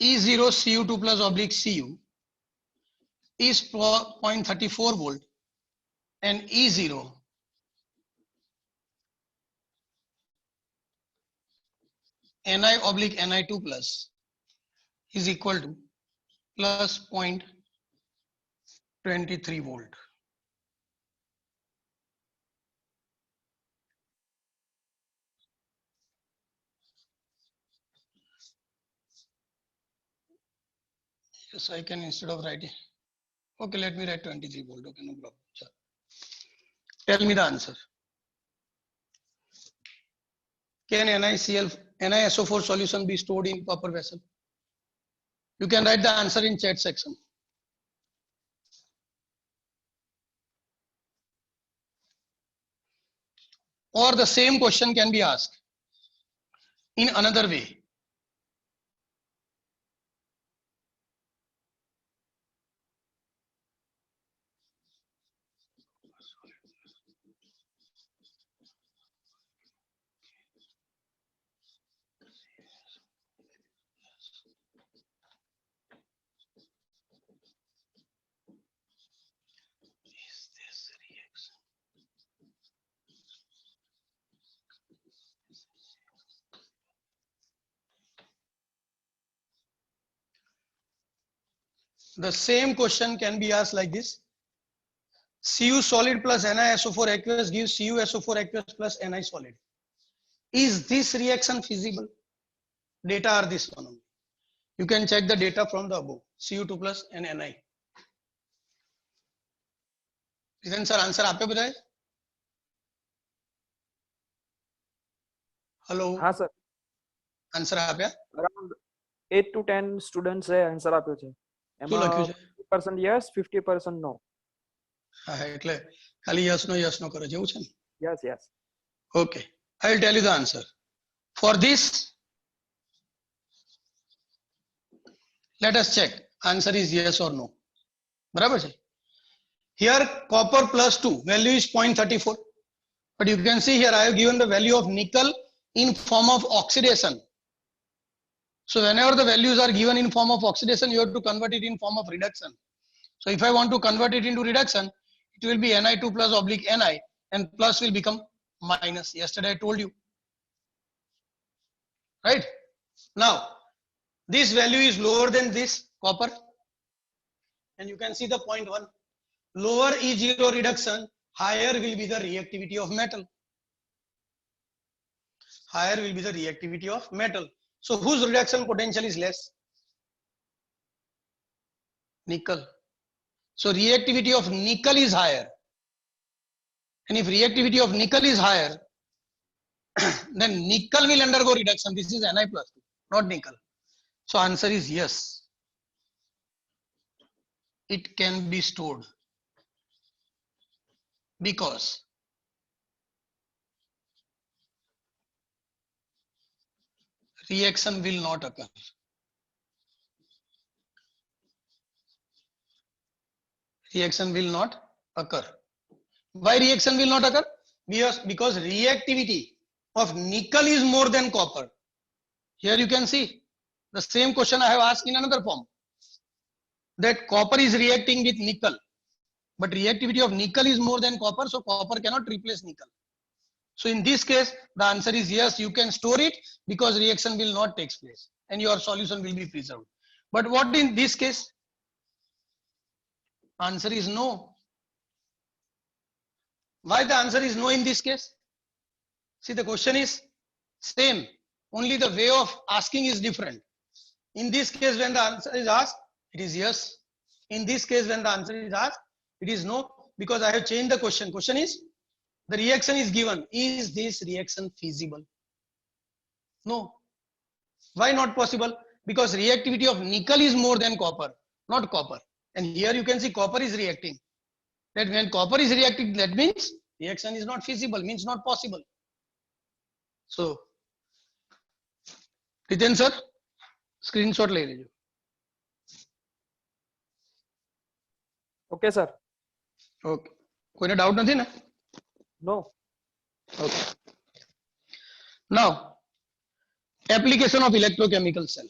E0 Cu2 plus oblique Cu is 0.34 volt and E0 Ni oblique Ni2 plus is equal to plus 0.23 volt. Yes, I can, instead of writing Okay, let me write 23 volt. Okay, no problem. Sure. Tell me the answer. Can NiSO4 solution be stored in copper vessel? You can write the answer in chat section. Or the same question can be asked in another way. Is this reaction? The same question can be asked like this. Cu solid plus NiSO4 aqueous gives CuSO4 aqueous plus Ni solid. Is this reaction feasible? Data are this one only. You can check the data from the above. Cu2 plus and Ni. Then sir, answer आपने बताए? Hello. હા sir, Answer આપ્યા? Around 8 to 10 સ્ટુડન્ટ્સે answer આપ્યો છે. શું લખ્યું છે? 50% yes, 50% નો. હા એટલે ખાલી યસ નો કરો જેવું છે ને. Yes yes. Okay, I will tell you the answer. For this, let us check. Answer is yes or no. બરાબર છે. Here copper plus 2 value is 0.34. But you can see here I have given the value of nickel in form of oxidation. So whenever the values are given in form of oxidation, you have to convert it in form of reduction. So if I want to convert it into reduction, it will be Ni2 plus oblique Ni, and plus will become minus. Yesterday I told you. Right? Now, this value is lower than this copper. And you can see the point 1. Lower E0 reduction, higher will be the reactivity of metal. Higher will be the reactivity of metal. So whose reduction potential is less? Nickel. So reactivity of nickel is higher. And if reactivity of nickel is higher, then nickel will undergo reduction. This is Ni plus 2, not nickel. So answer is yes. It can be stored because reaction will not occur. Reaction will not occur. Why reaction will not occur? Because reactivity of nickel is more than copper. Here you can see the same question I have asked in another form. That copper is reacting with nickel, but reactivity of nickel is more than copper, so copper cannot replace nickel. So in this case, the answer is yes, you can store it because reaction will not take place and your solution will be preserved. But what in this case? Answer is no. Why the answer is no in this case? See, the question is same, only the way of asking is different. In this case, when the answer is asked, it is yes. In this case, when the answer is asked, it is no, because I have changed the question. Question is, the reaction is given. Is this reaction feasible? No. Why not possible? Because reactivity of nickel is more than copper, not copper. And here you can see copper is reacting. That when copper is reacting, that means reaction is not feasible, means not possible. So, Riten sir, screenshot ले लीजिए. Okay sir. Okay. કોઈને doubt નથી ને? નો. Okay. Now, application of electrochemical cell.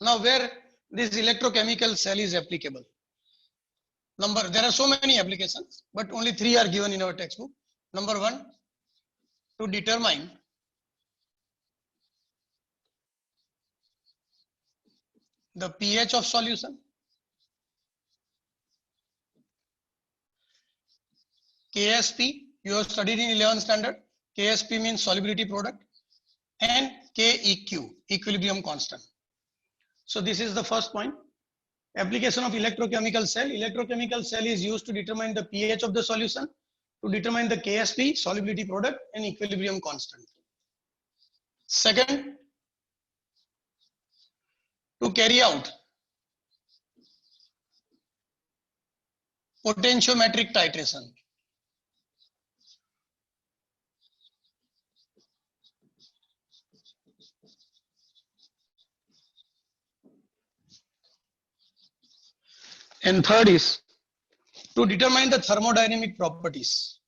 Now, where this electrochemical cell is applicable. There are so many applications, but only 3 are given in our textbook. Number 1, to determine the pH of solution. KSP, you have studied in 11th standard. KSP means solubility product, and KEQ, equilibrium constant. So this is the first point. Application of electrochemical cell. Electrochemical cell is used to determine the pH of the solution, to determine the KSP, solubility product, and equilibrium constant. Second, to carry out potentiometric titration. And third is to determine the thermodynamic properties.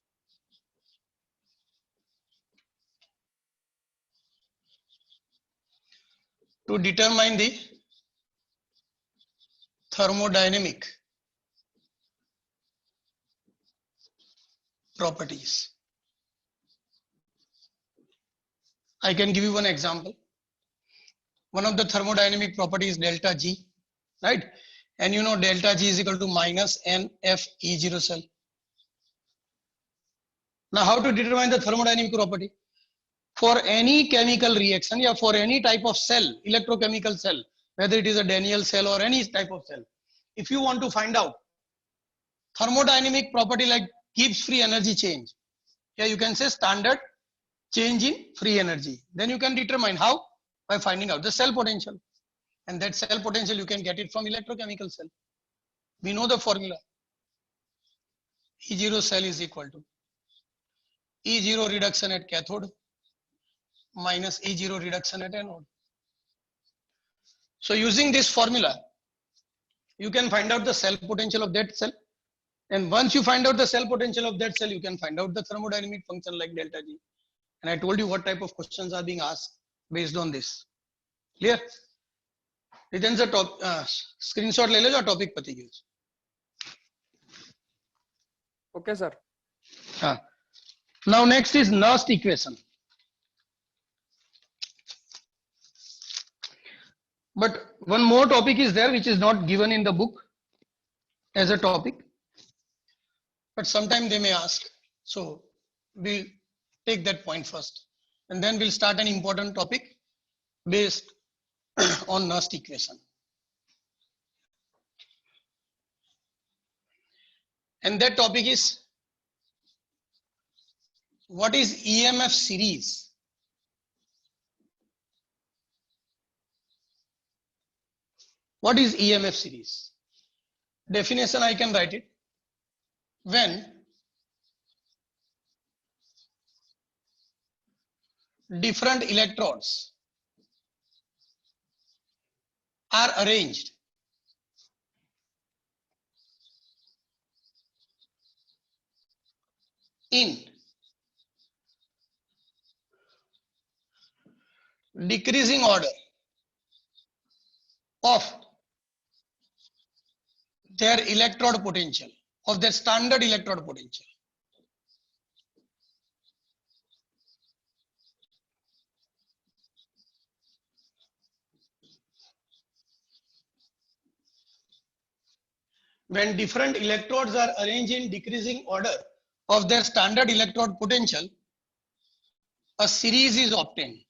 To determine the thermodynamic properties. I can give you one example. One of the thermodynamic properties delta G, right? And you know delta G is equal to minus NF E0 cell. Now, how to determine the thermodynamic property? For any chemical reaction, or for any type of cell, electrochemical cell, whether it is a Daniell cell or any type of cell, if you want to find out thermodynamic property like Gibbs free energy change, here you can say standard change in free energy. Then you can determine how? By finding out the cell potential. And that cell potential you can get it from electrochemical cell. We know the formula. E0 cell is equal to E0 reduction at cathode minus E0 reduction at anode. So using this formula, you can find out the cell potential of that cell. And once you find out the cell potential of that cell, you can find out the thermodynamic function like delta G. And I told you what type of questions are being asked based on this. Clear? Then the top screenshot ले लो जो topic पति की. Okay, sir. Now next is Nernst equation. But one more topic is there which is not given in the book as a topic. But sometime they may ask. So we'll take that point first. And then we'll start an important topic based on Nernst equation. And that topic is, what is EMF series? What is EMF series? Definition I can write it. When different electrodes are arranged in decreasing order of their electrode potential, of their standard electrode potential. When different electrodes are arranged in decreasing order of their standard electrode potential, a series is obtained.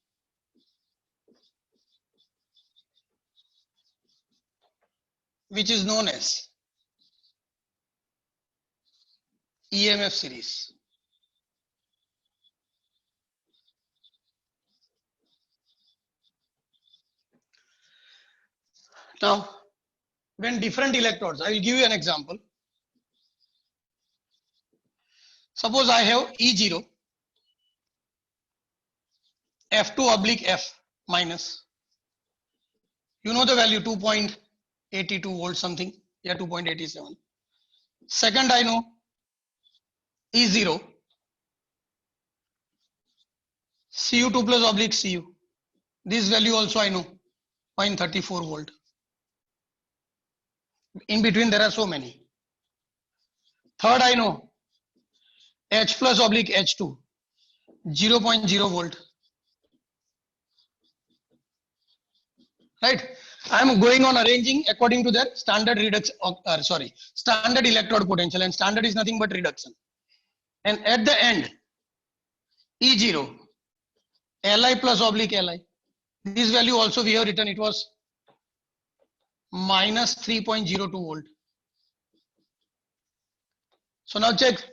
Which is known as EMF series. Now, when different electrodes, I will give you an example. Suppose I have E0, F2 oblique F minus. You know the value 2.82 volts something, yeah, 2.87. Second, I know E0, Cu2 plus oblique Cu. This value also I know, 0.34 volt. In between there are so many. Third I know, H plus oblique H2, 0.0 volt. Right? I am going on arranging according to their standard reduction, standard electrode potential, and standard is nothing but reduction. And at the end, E0, Li plus oblique Li. This value also we have written, it was minus 3.02 volt. So now check,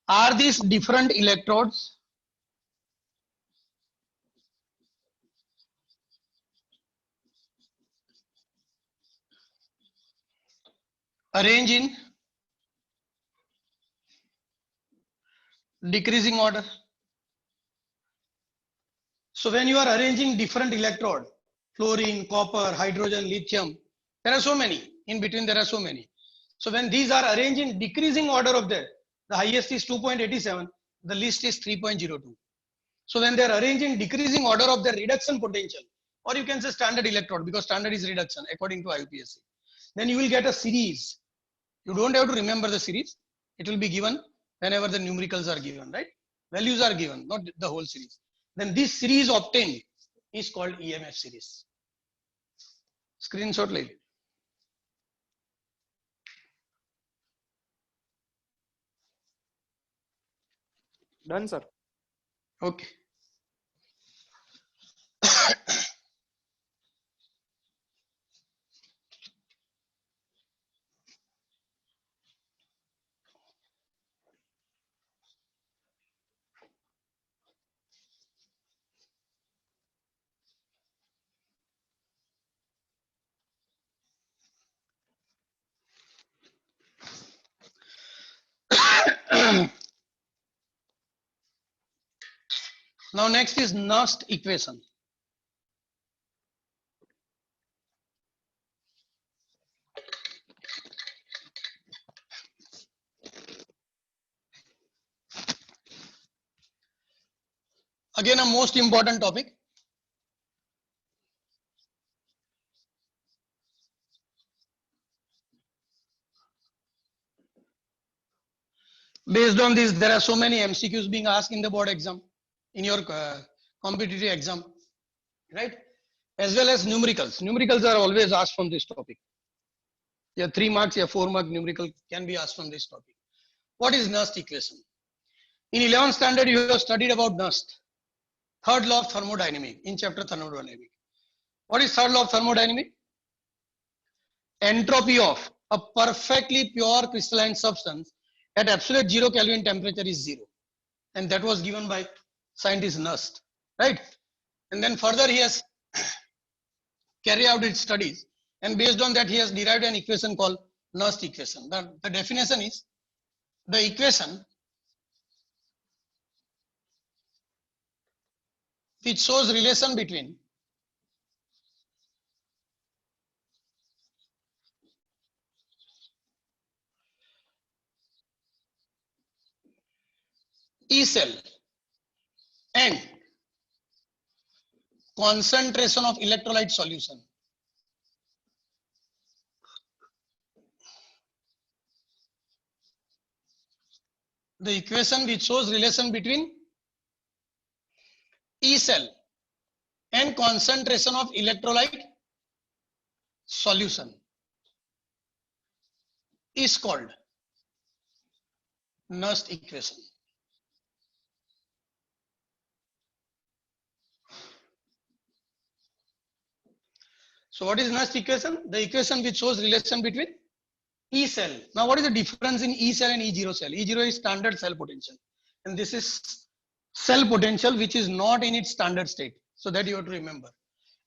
are these different electrodes? Arrange in decreasing order. So when you are arranging different electrode, fluorine, copper, hydrogen, lithium, there are so many. In between there are so many. So when these are arranged in decreasing order of that, the highest is 2.87, the least is 3.02. So when they are arranged in decreasing order of the reduction potential, or you can say standard electrode, because standard is reduction according to IUPAC, then you will get a series. You don't have to remember the series. It will be given whenever the numericals are given, right? Values are given, not the whole series. Then this series obtained is called EMF series. Screenshot like. Done, sir. Okay. Now next is Nernst equation. Again, a most important topic. Based on this, there are so many MCQs being asked in the board exam, in your competitive exam, right? As well as numericals. Numericals are always asked from this topic. Yeah, 3 marks, yeah, 4 mark numerical can be asked from this topic. What is Nernst equation? In 11th standard, you have studied about Nernst, third law of thermodynamics in chapter thermodynamics. What is third law of thermodynamics? Entropy of a perfectly pure crystalline substance at absolute 0 Kelvin temperature is 0. And that was given by scientist Nernst, right? And then further he has carried out his studies, and based on that he has derived an equation called Nernst equation. The definition is the equation which shows relation between E cell and concentration of electrolyte solution. The equation which shows relation between E cell and concentration of electrolyte solution is called Nernst equation. So what is Nernst equation? The equation which shows relation between E cell. Now what is the difference in E cell and E0 cell? E0 is standard cell potential, and this is cell potential which is not in its standard state. So that you have to remember.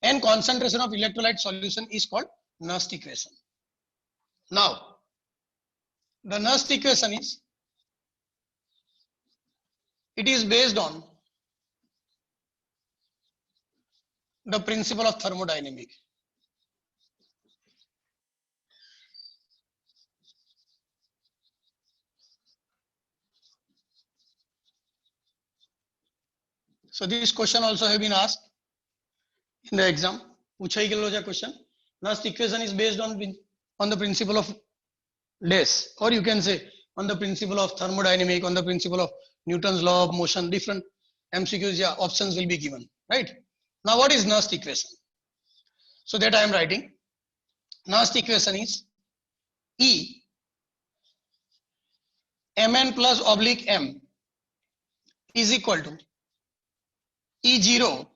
And concentration of electrolyte solution is called Nernst equation. Now, the Nernst equation is, it is based on the principle of thermodynamics. So this question also have been asked in the exam. पूछा ही गेलो question. Nernst equation is based on on the principle of Des, or you can say on the principle of thermodynamic, on the principle of Newton's law of motion, different MCQs, yeah, options will be given, right? Now, what is Nernst equation? So that I am writing. Nernst equation is E mn plus oblique m is equal to E0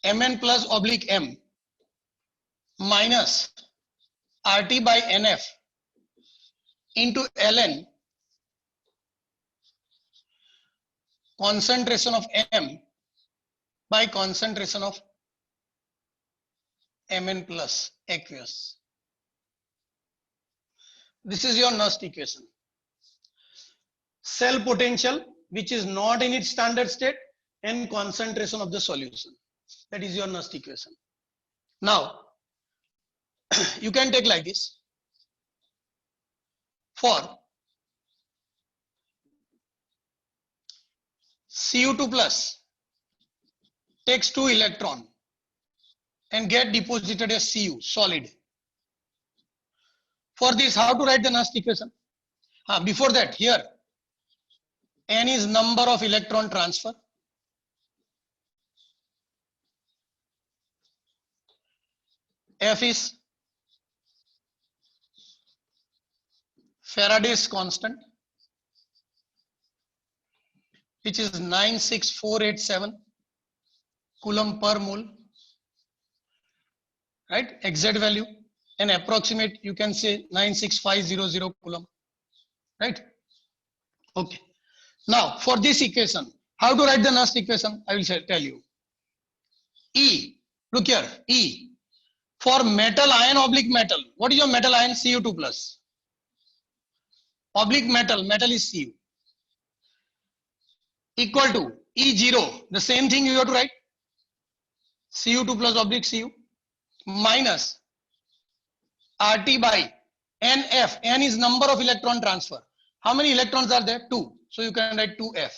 mn plus oblique m minus RT by NF into ln concentration of m by concentration of mn plus aqueous. This is your Nernst equation. Cell potential which is not in its standard state and concentration of the solution. That is your Nernst equation. Now, you can take like this. For Cu2 plus takes 2 electron and get deposited as Cu, solid. For this, how to write the Nernst equation? Before that, here, N is number of electron transfer. F is Faraday's constant, which is 96487 coulomb per mole, right? Exact value and approximate, you can say 96500 coulomb, right? Okay. Now, for this equation, how to write the Nernst equation? I will tell you. E, look here, E. For metal ion oblique metal, what is your metal ion? Cu2 plus. Oblique metal, metal is Cu. Equal to E0, the same thing you have to write. Cu2 plus oblique Cu minus RT by NF. N is number of electron transfer. How many electrons are there? 2. So you can write 2F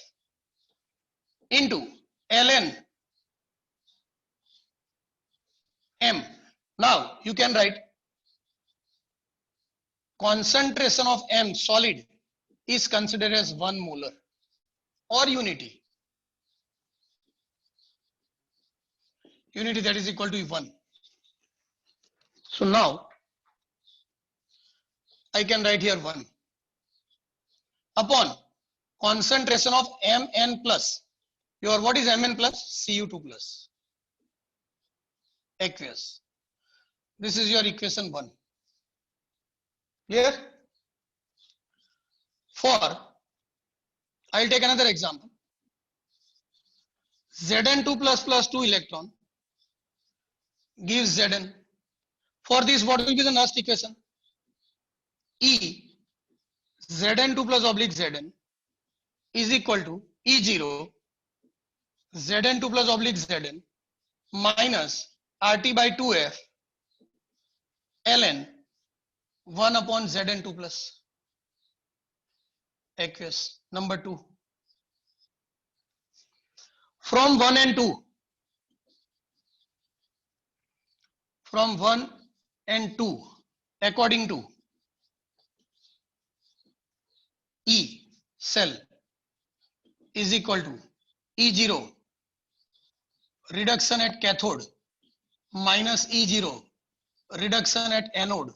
into ln M. Now you can write concentration of M solid is considered as 1 molar or unity. Unity, that is equal to 1. So now I can write here 1 upon concentration of Mn plus. Your what is Mn plus? Cu2 plus aqueous. This is your equation 1. Clear? For, I'll take another example. Zn2 plus 2 electron gives Zn. For this, what will be the Nernst equation? E Zn2 plus oblique Zn is equal to E0 Zn2 plus oblique Zn minus RT by 2F ln 1 upon Zn2 plus aqueous. Number 2. From 1 and 2. From 1 and 2, according to E cell is equal to E0 reduction at cathode minus E0 reduction at anode.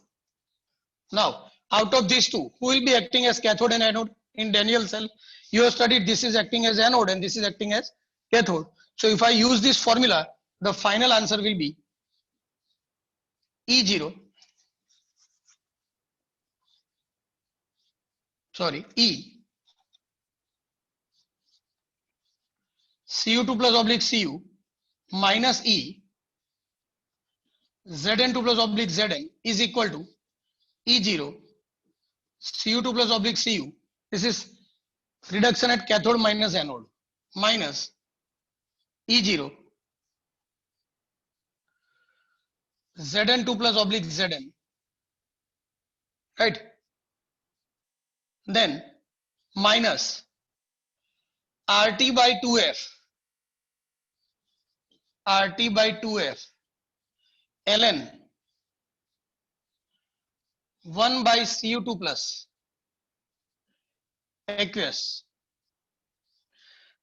Now, out of these two, who will be acting as cathode and anode? In Daniell cell, you have studied this is acting as anode and this is acting as cathode. So if I use this formula, the final answer will be E0, E Cu2 plus oblique Cu minus E Zn2 plus oblique Zn is equal to E0 Cu2 plus oblique Cu. This is reduction at cathode minus anode minus E0 Zn2 plus oblique Zn, right? Then minus RT by 2F ln 1 by Cu2 plus aqueous.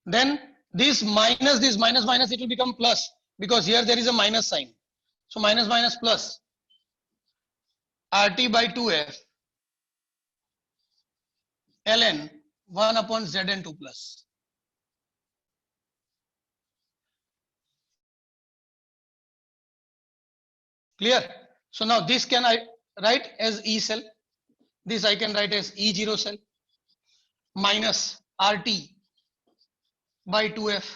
Then this minus minus, it will become plus because here there is a minus sign. So minus minus plus RT by 2F ln 1 upon Zn2 plus. Clear? So now this can I write as E cell. This I can write as E0 cell minus RT by 2F.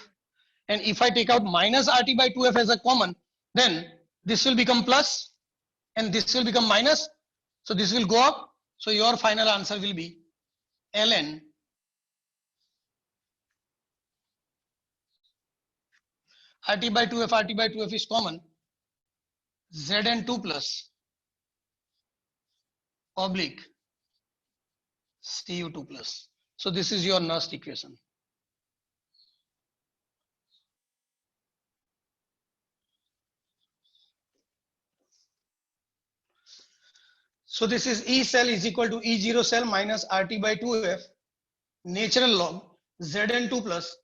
And if I take out minus RT by 2F as a common, then this will become plus and this will become minus. So this will go up. So your final answer will be ln RT by 2F is common, Zn2 plus oblique Cu2 plus. So this is your Nernst equation. So this is E cell is equal to E0 cell minus RT by 2F natural log Zn2 plus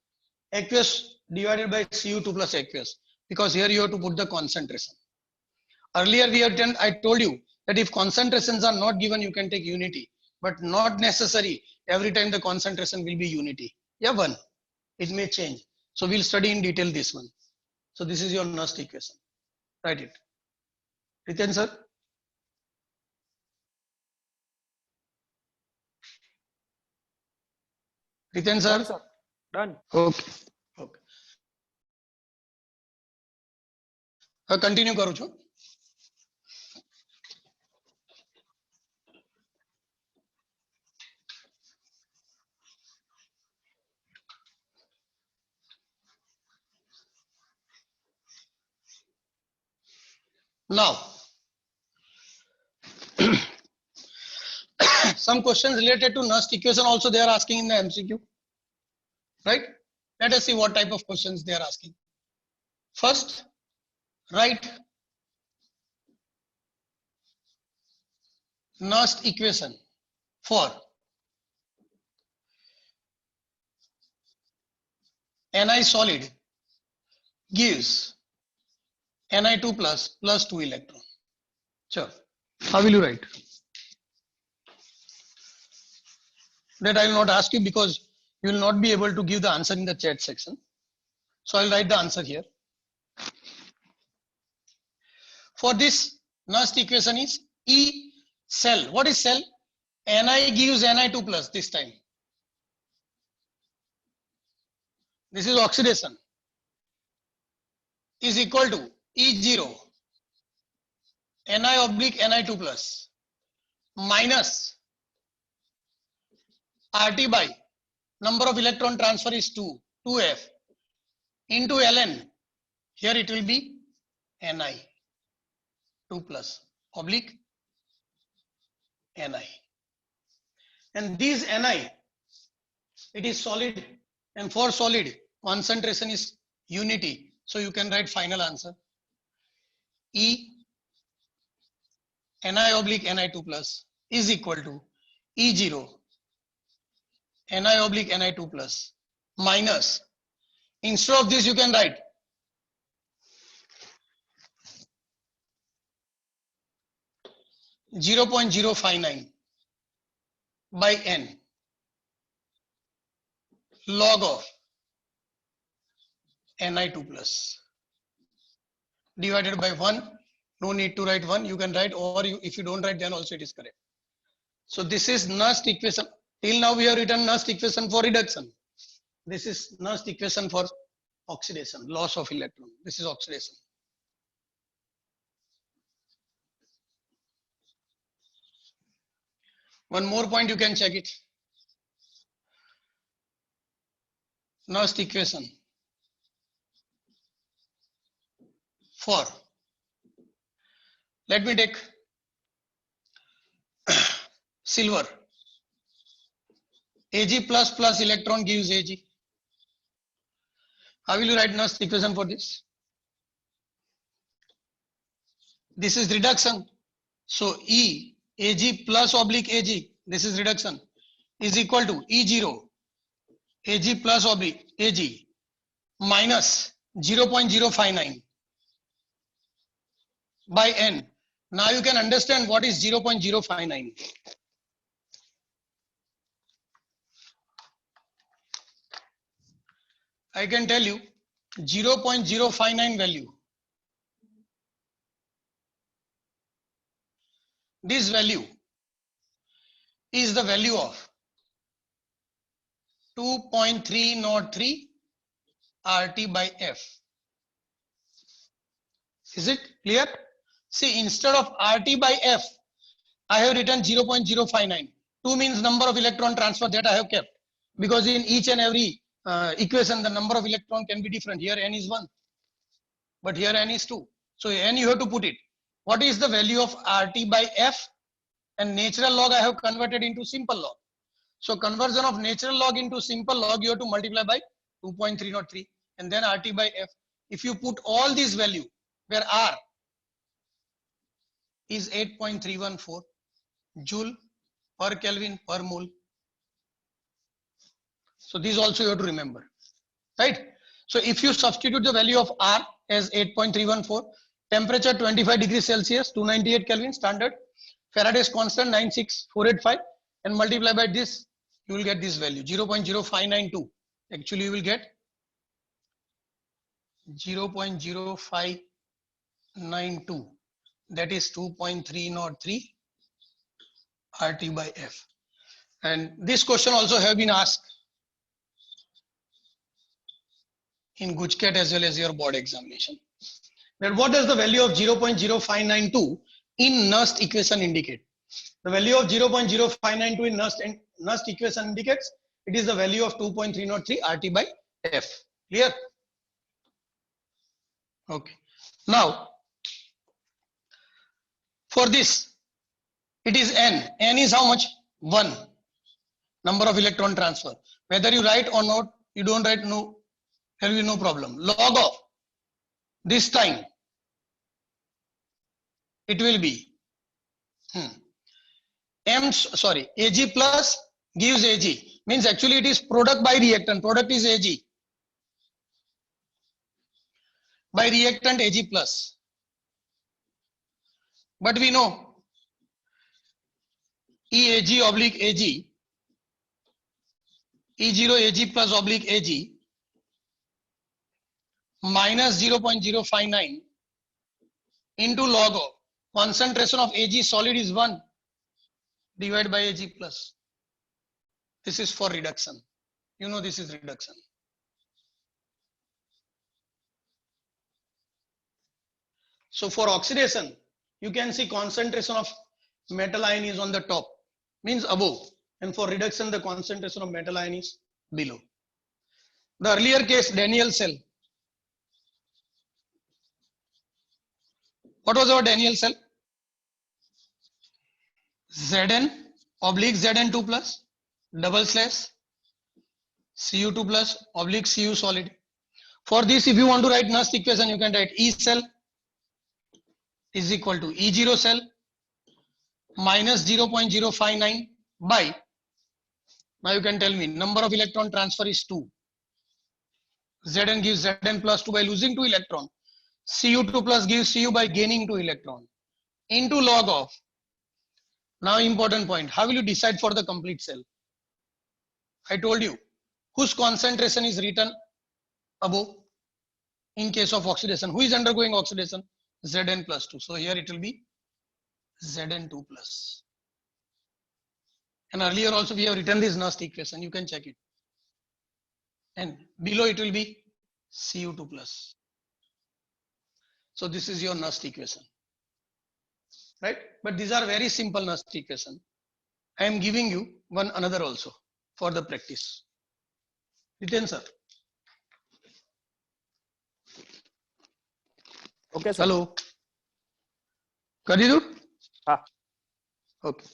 aqueous divided by Cu2 plus aqueous, because here you have to put the concentration. Earlier we have done, I told you that if concentrations are not given, you can take unity, but not necessary every time the concentration will be unity. Yeah, one, it may change. So we'll study in detail this one. So this is your Nernst equation. Write it. Riten sir. Riten sir. Done, sir. Done. Okay. Okay. Continue કરું છું. Now, some questions related to Nernst equation also they are asking in the MCQ, right? Let us see what type of questions they are asking. First, write Nernst equation for Ni solid gives Ni2 plus 2 electron. Sure. How will you write? That I will not ask you because you will not be able to give the answer in the chat section. So I'll write the answer here. For this Nernst equation is E cell. What is cell? Ni gives Ni2 plus this time. This is oxidation. Is equal to E0 Ni oblique Ni2 plus minus RT by number of electron transfer is 2F into ln, here it will be Ni2 plus oblique Ni. And these Ni, it is solid, and for solid concentration is unity. So you can write final answer. E Ni oblique Ni2 plus is equal to E0 Ni oblique Ni2 plus minus, instead of this you can write (0.059) by n log of Ni2 plus divided by 1. No need to write 1, you can write, or you, if you don't write then also it is correct. So this is Nernst equation. Till now we have written Nernst equation for reduction. This is Nernst equation for oxidation, loss of electron. This is oxidation. One more point you can check it. Nernst equation for, let me take silver. Ag plus plus electron gives Ag. How will you write Nernst equation for this? This is reduction. So E Ag plus oblique Ag, this is reduction, is equal to E0 Ag plus oblique Ag minus 0.059 by n. Now you can understand what is 0.059. I can tell you 0.059 value. This value is the value of 2.303 RT by F. Is it clear? See, instead of RT by F, I have written 0.059. 2 means number of electron transfer that I have kept. Because in each and every equation, the number of electron can be different. Here n is 1, but here n is 2. So n you have to put it. What is the value of RT by F? And natural log I have converted into simple log. So conversion of natural log into simple log, you have to multiply by 2.303 and then RT by F. If you put all these value, where R is 8.314 joule per Kelvin per mole. So these also you have to remember, right? So if you substitute the value of R as 8.314, temperature 25 degrees Celsius, 298 Kelvin standard, Faraday's constant 96485, and multiply by this, you will get this value 0.0592. Actually, you will get 0.0592. That is 2.303 RT by F. And this question also have been asked in GUJCAT as well as your board examination. Now, what does the value of 0.0592 in Nernst equation indicate? The value of 0.0592 in Nernst equation indicates it is the value of 2.303 RT by F. Clear? Okay. Now, for this, it is N. N is how much? 1. Number of electron transfer. Whether you write or not, you don't write, no, there will be no problem. Log of this time, it will be Ag plus gives Ag. Means actually it is product by reactant. Product is Ag. By reactant Ag plus. But we know EAg oblique Ag, E0 Ag plus oblique Ag minus 0.059 into log of concentration of Ag solid is 1 divided by Ag plus. This is for reduction. You know this is reduction. So for oxidation, you can see concentration of metal ion is on the top, means above. And for reduction, the concentration of metal ion is below. The earlier case, Daniell cell. What was our Daniell cell? Zn oblique Zn2 plus double slash Cu2 plus oblique Cu solid. For this, if you want to write Nernst equation, you can write E cell is equal to E0 cell minus 0.059 by, now you can tell me, number of electron transfer is 2. Zn gives Zn plus 2 by losing 2 electron. Cu2 plus gives Cu by gaining 2 electron. Into log of, now important point, how will you decide for the complete cell? I told you, whose concentration is written above in case of oxidation. Who is undergoing oxidation? Zn plus 2. So here it will be Zn2 plus. And earlier also we have written this Nernst equation. You can check it. And below it will be Cu2 plus. So this is your Nernst equation. Right? But these are very simple Nernst equation. I am giving you one another also for the practice. Written, sir. Okay, sir. Hello. Can you do? Ah. Okay.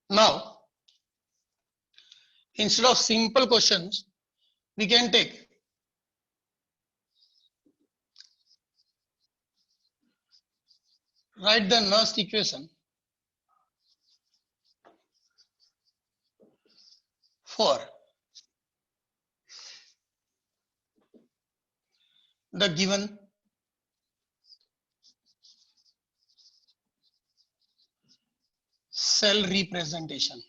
Now, instead of simple questions, we can take write the Nernst equation for the given cell representation.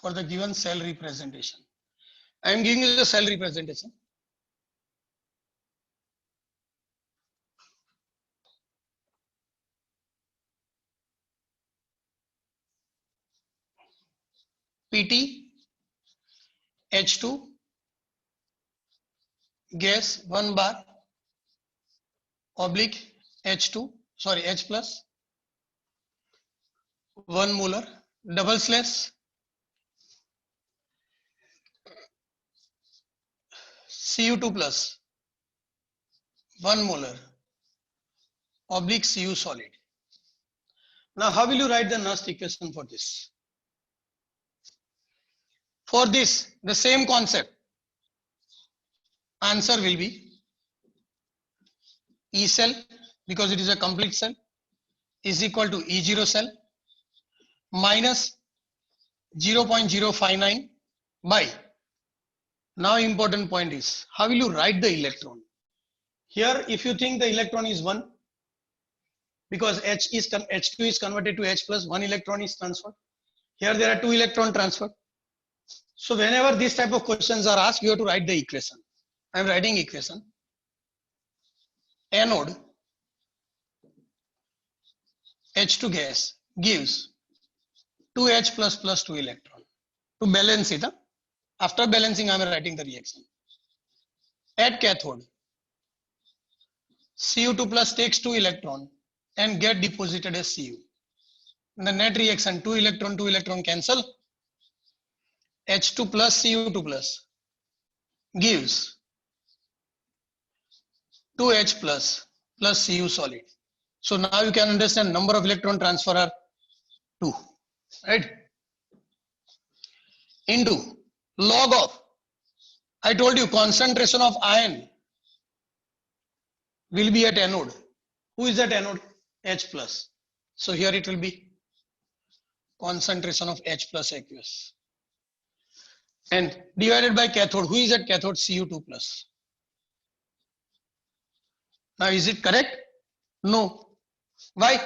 For the given cell representation. I am giving you the cell representation. PT H2 gas 1 bar oblique H2 sorry H plus 1 molar double slash Cu2 plus 1 molar oblique Cu solid. Now how will you write the Nernst equation for this? For this, the same concept. Answer will be E cell, because it is a complete cell, is equal to E0 cell minus 0.059 by. Now important point is, how will you write the electron? Here, if you think the electron is 1, because H2 is converted to H plus, 1 electron is transferred. Here there are 2 electron transferred. So whenever this type of questions are asked, you have to write the equation. I am writing equation. Anode H2 gas gives 2H plus plus 2 electron. To balance it, after balancing I am writing the reaction. At cathode, Cu2 plus takes 2 electron and get deposited as Cu. In the net reaction, 2 electron cancel. H2 plus Cu2 plus gives 2H plus plus Cu solid. So now you can understand number of electron transfer are 2, right? Into log of, I told you concentration of ion will be at anode. Who is at anode? H plus. So here it will be concentration of H plus aqueous. And divided by cathode. Who is at cathode? Cu2 plus. Now is it correct? No. Why?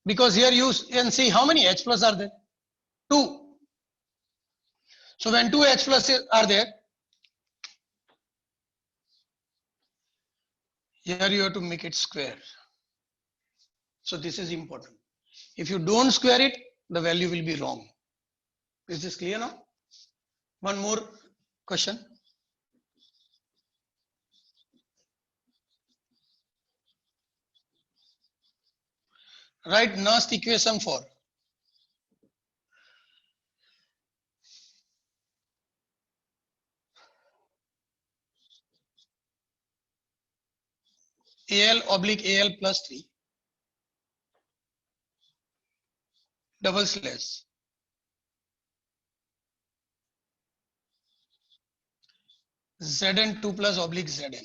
Because here you can see how many H plus are there? 2. So when 2 H plus are there, here you have to make it square. So this is important. If you don't square it, the value will be wrong. Is this clear now? One more question. Write Nernst equation for Al oblique Al plus 3 double slash Zn 2 plus oblique Zn.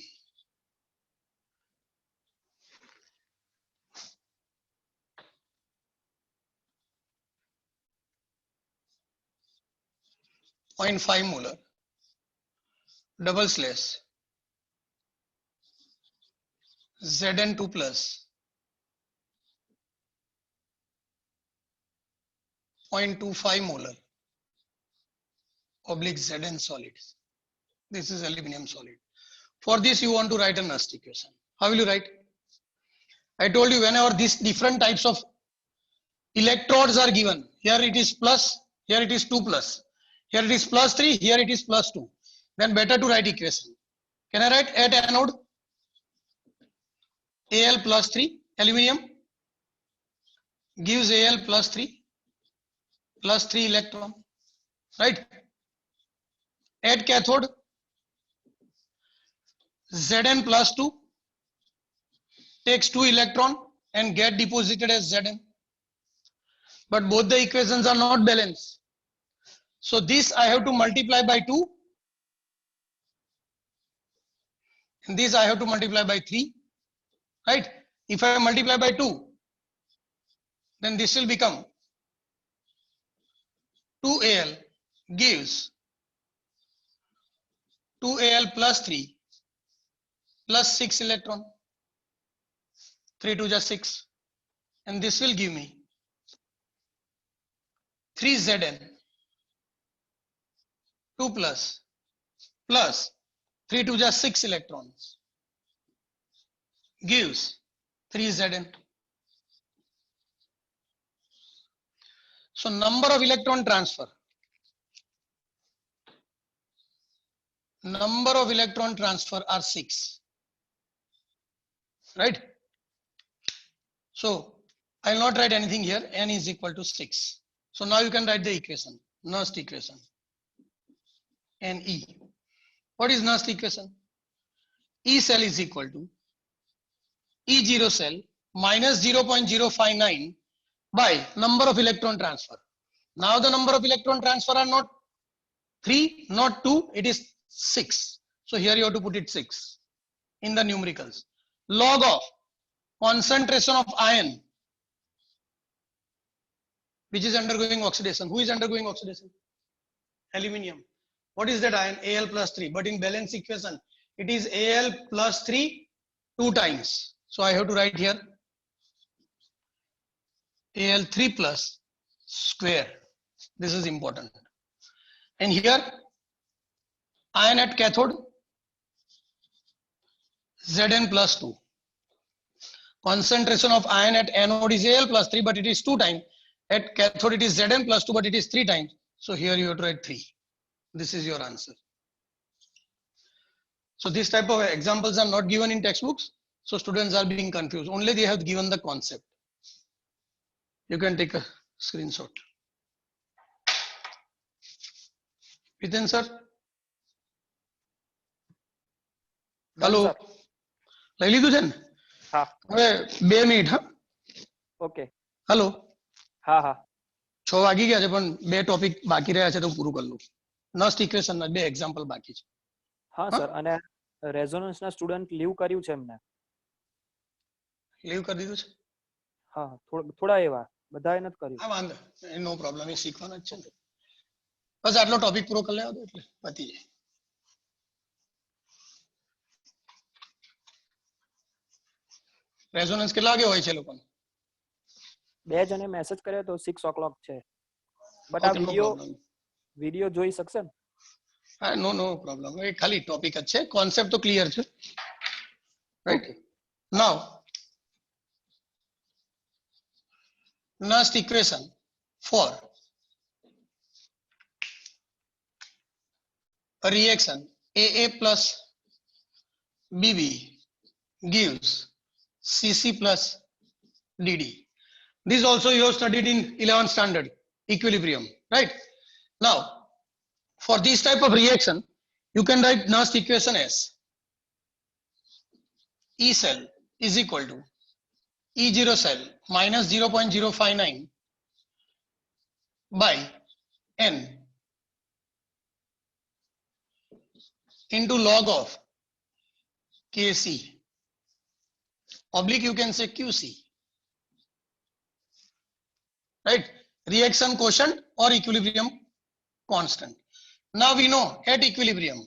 .5 molar double slash Zn 2 plus 0.25 molar oblique Zn solid. This is aluminum solid. For this you want to write a Nernst equation. How will you write? I told you whenever these different types of electrodes are given, here it is plus, here it is 2 plus, here it is plus 3, here it is plus 2. Then better to write equation. Can I write at anode? Al plus 3, aluminum gives Al plus 3 electron, right? At cathode, Zn plus 2 takes 2 electron and get deposited as Zn. but both the equations are not balanced. So this I have to multiply by 2, and this I have to multiply by 3, right? If I multiply by 2, then this will become 2Al gives 2Al plus 3 plus 6 electron, 3 to just 6, and this will give me 3Zn 2 plus 3 to just 6 electrons gives 3Zn. So number of electron transfer are 6, right? So I will not write anything here. N is equal to 6. So now you can write the equation, Nernst equation, Ne. What is Nernst equation? E cell is equal to E0 cell minus 0.059 by number of electron transfer. Now the number of electron transfer are not 3, not 2, it is 6. So here you have to put it 6 in the numericals. Log of concentration of iron which is undergoing oxidation. Who is undergoing oxidation? Aluminium. What is that iron? Al plus 3. But in balance equation, it is Al plus 3 2 times. So I have to write here Al 3 plus square. This is important. And here iron at cathode Zn plus 2. Concentration of iron at anode is Al plus 3, but it is 2 times. At cathode it is Zn plus 2, but it is 3 times. So here you have to write 3. This is your answer. So this type of examples are not given in textbooks. So students are being confused. Only they have given the concept. You can take a screenshot. Within sir. Hello. લઈ લીધું છે ને? હા. હવે 2 minute હા. Okay. Hello. હા હા. 6 વાગી ગયા છે પણ 2 ટોપિક બાકી રહ્યા છે તો પૂરું કરી લઉં. નર્સ્ટ ઇક્વેશન ના 2 એક્ઝામ્પલ બાકી છે. હા સર, અને રેઝોનન્સ ના સ્ટુડન્ટ લીવ કર્યું છે એમને. લીવ કરી દીધું છે? હા, થોડા એવા, બધાએ નથી કર્યું. હા વાંધો, નો પ્રોબ્લેમ, એ શીખવાના જ છે ને. બસ આટલો ટોપિક પૂરો કરી લેવા દો એટલે પતી જાય. રેઝોનન્સ કેટલા વાગે હોય છે લોકોને? 2 જણે મેસેજ કર્યો તો 6 o'clock છે. બટ આ વિડિયો જોઈ શકશે ને? હા, નો પ્રોબ્લેમ. એ ખાલી ટોપિક જ છે, કોન્સેપ્ટ તો ક્લિયર છે, right? Now Nernst equation for a reaction AA plus BB gives CC plus DD. This also you have studied in 11th standard, equilibrium, right? Now, for this type of reaction, you can write Nernst equation as E cell is equal to E0 cell minus 0.059 by N into log of Kc, oblique you can say QC, right? Reaction quotient or equilibrium constant. Now we know at equilibrium,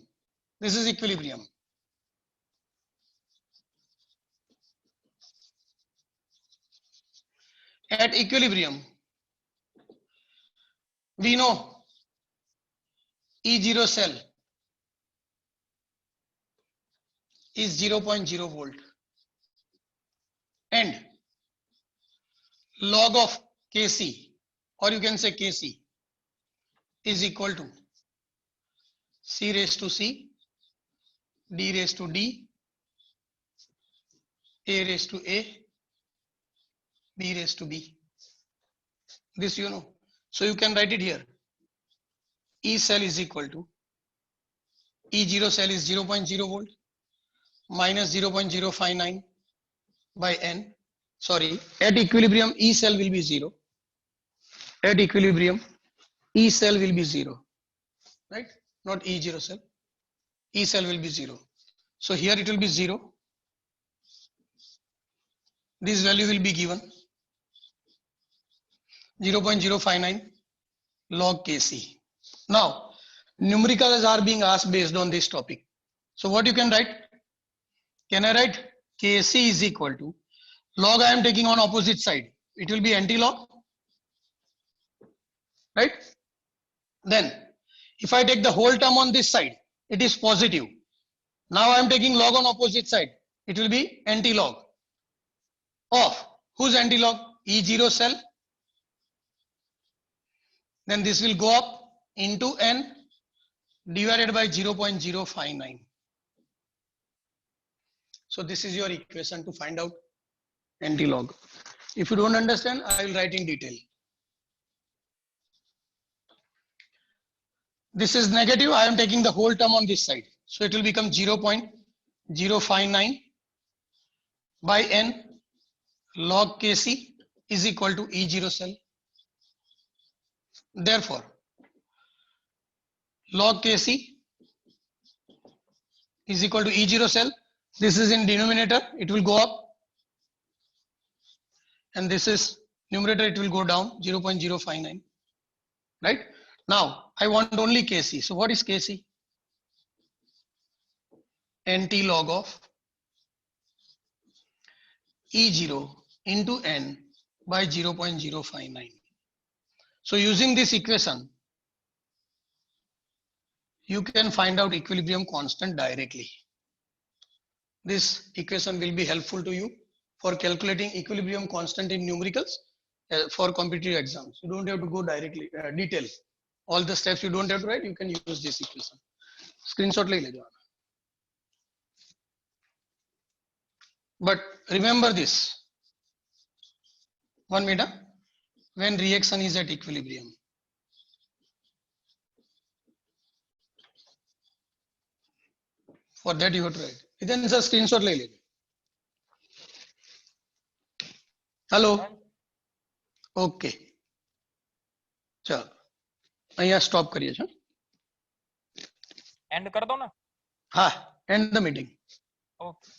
this is equilibrium. At equilibrium, we know E0 cell is 0.0 volt and log of Kc, or you can say Kc, is equal to C raised to C, D raised to D, A raised to A, B raised to B. This you know. So you can write it here. E cell is equal to E0 cell is 0.0 volt minus 0.059 by N. Sorry, at equilibrium E cell will be 0 at equilibrium, E cell will be 0, right? Not E0 cell. E cell will be 0. So here it will be 0. This value will be given 0.059 log Kc. Now, numericals are being asked based on this topic. So what you can write? Can I write Kc is equal to log I am taking on opposite side. It will be anti-log, right? Then if I take the whole term on this side, it is positive. Now I am taking log on opposite side. It will be anti-log of whose anti-log? E0 cell. Then this will go up into n divided by 0.059. So this is your equation to find out anti-log. If you don't understand, I will write in detail. This is negative. I am taking the whole term on this side. So it will become 0.059 by n log Kc is equal to E0 cell. Therefore, log Kc is equal to E0 cell. This is in denominator. It will go up. And this is numerator. It will go down 0.059. Right? Now, I want only Kc. So what is Kc? Anti-log of E0 into n by 0.059. So using this equation, you can find out equilibrium constant directly. This equation will be helpful to you for calculating equilibrium constant in numericals for competitive exams. You don't have to go directly detail. All the steps you don't have to write, you can use this equation. Screenshot ले लो. But remember this. 1 minute. When reaction is at equilibrium. For that you have to write. Then sir screenshot ले लीजिए. Hello. Okay. चलो. અહીંયા stop કરીએ છીએ. And કર દો ને. હા, end the meeting. ઓકે.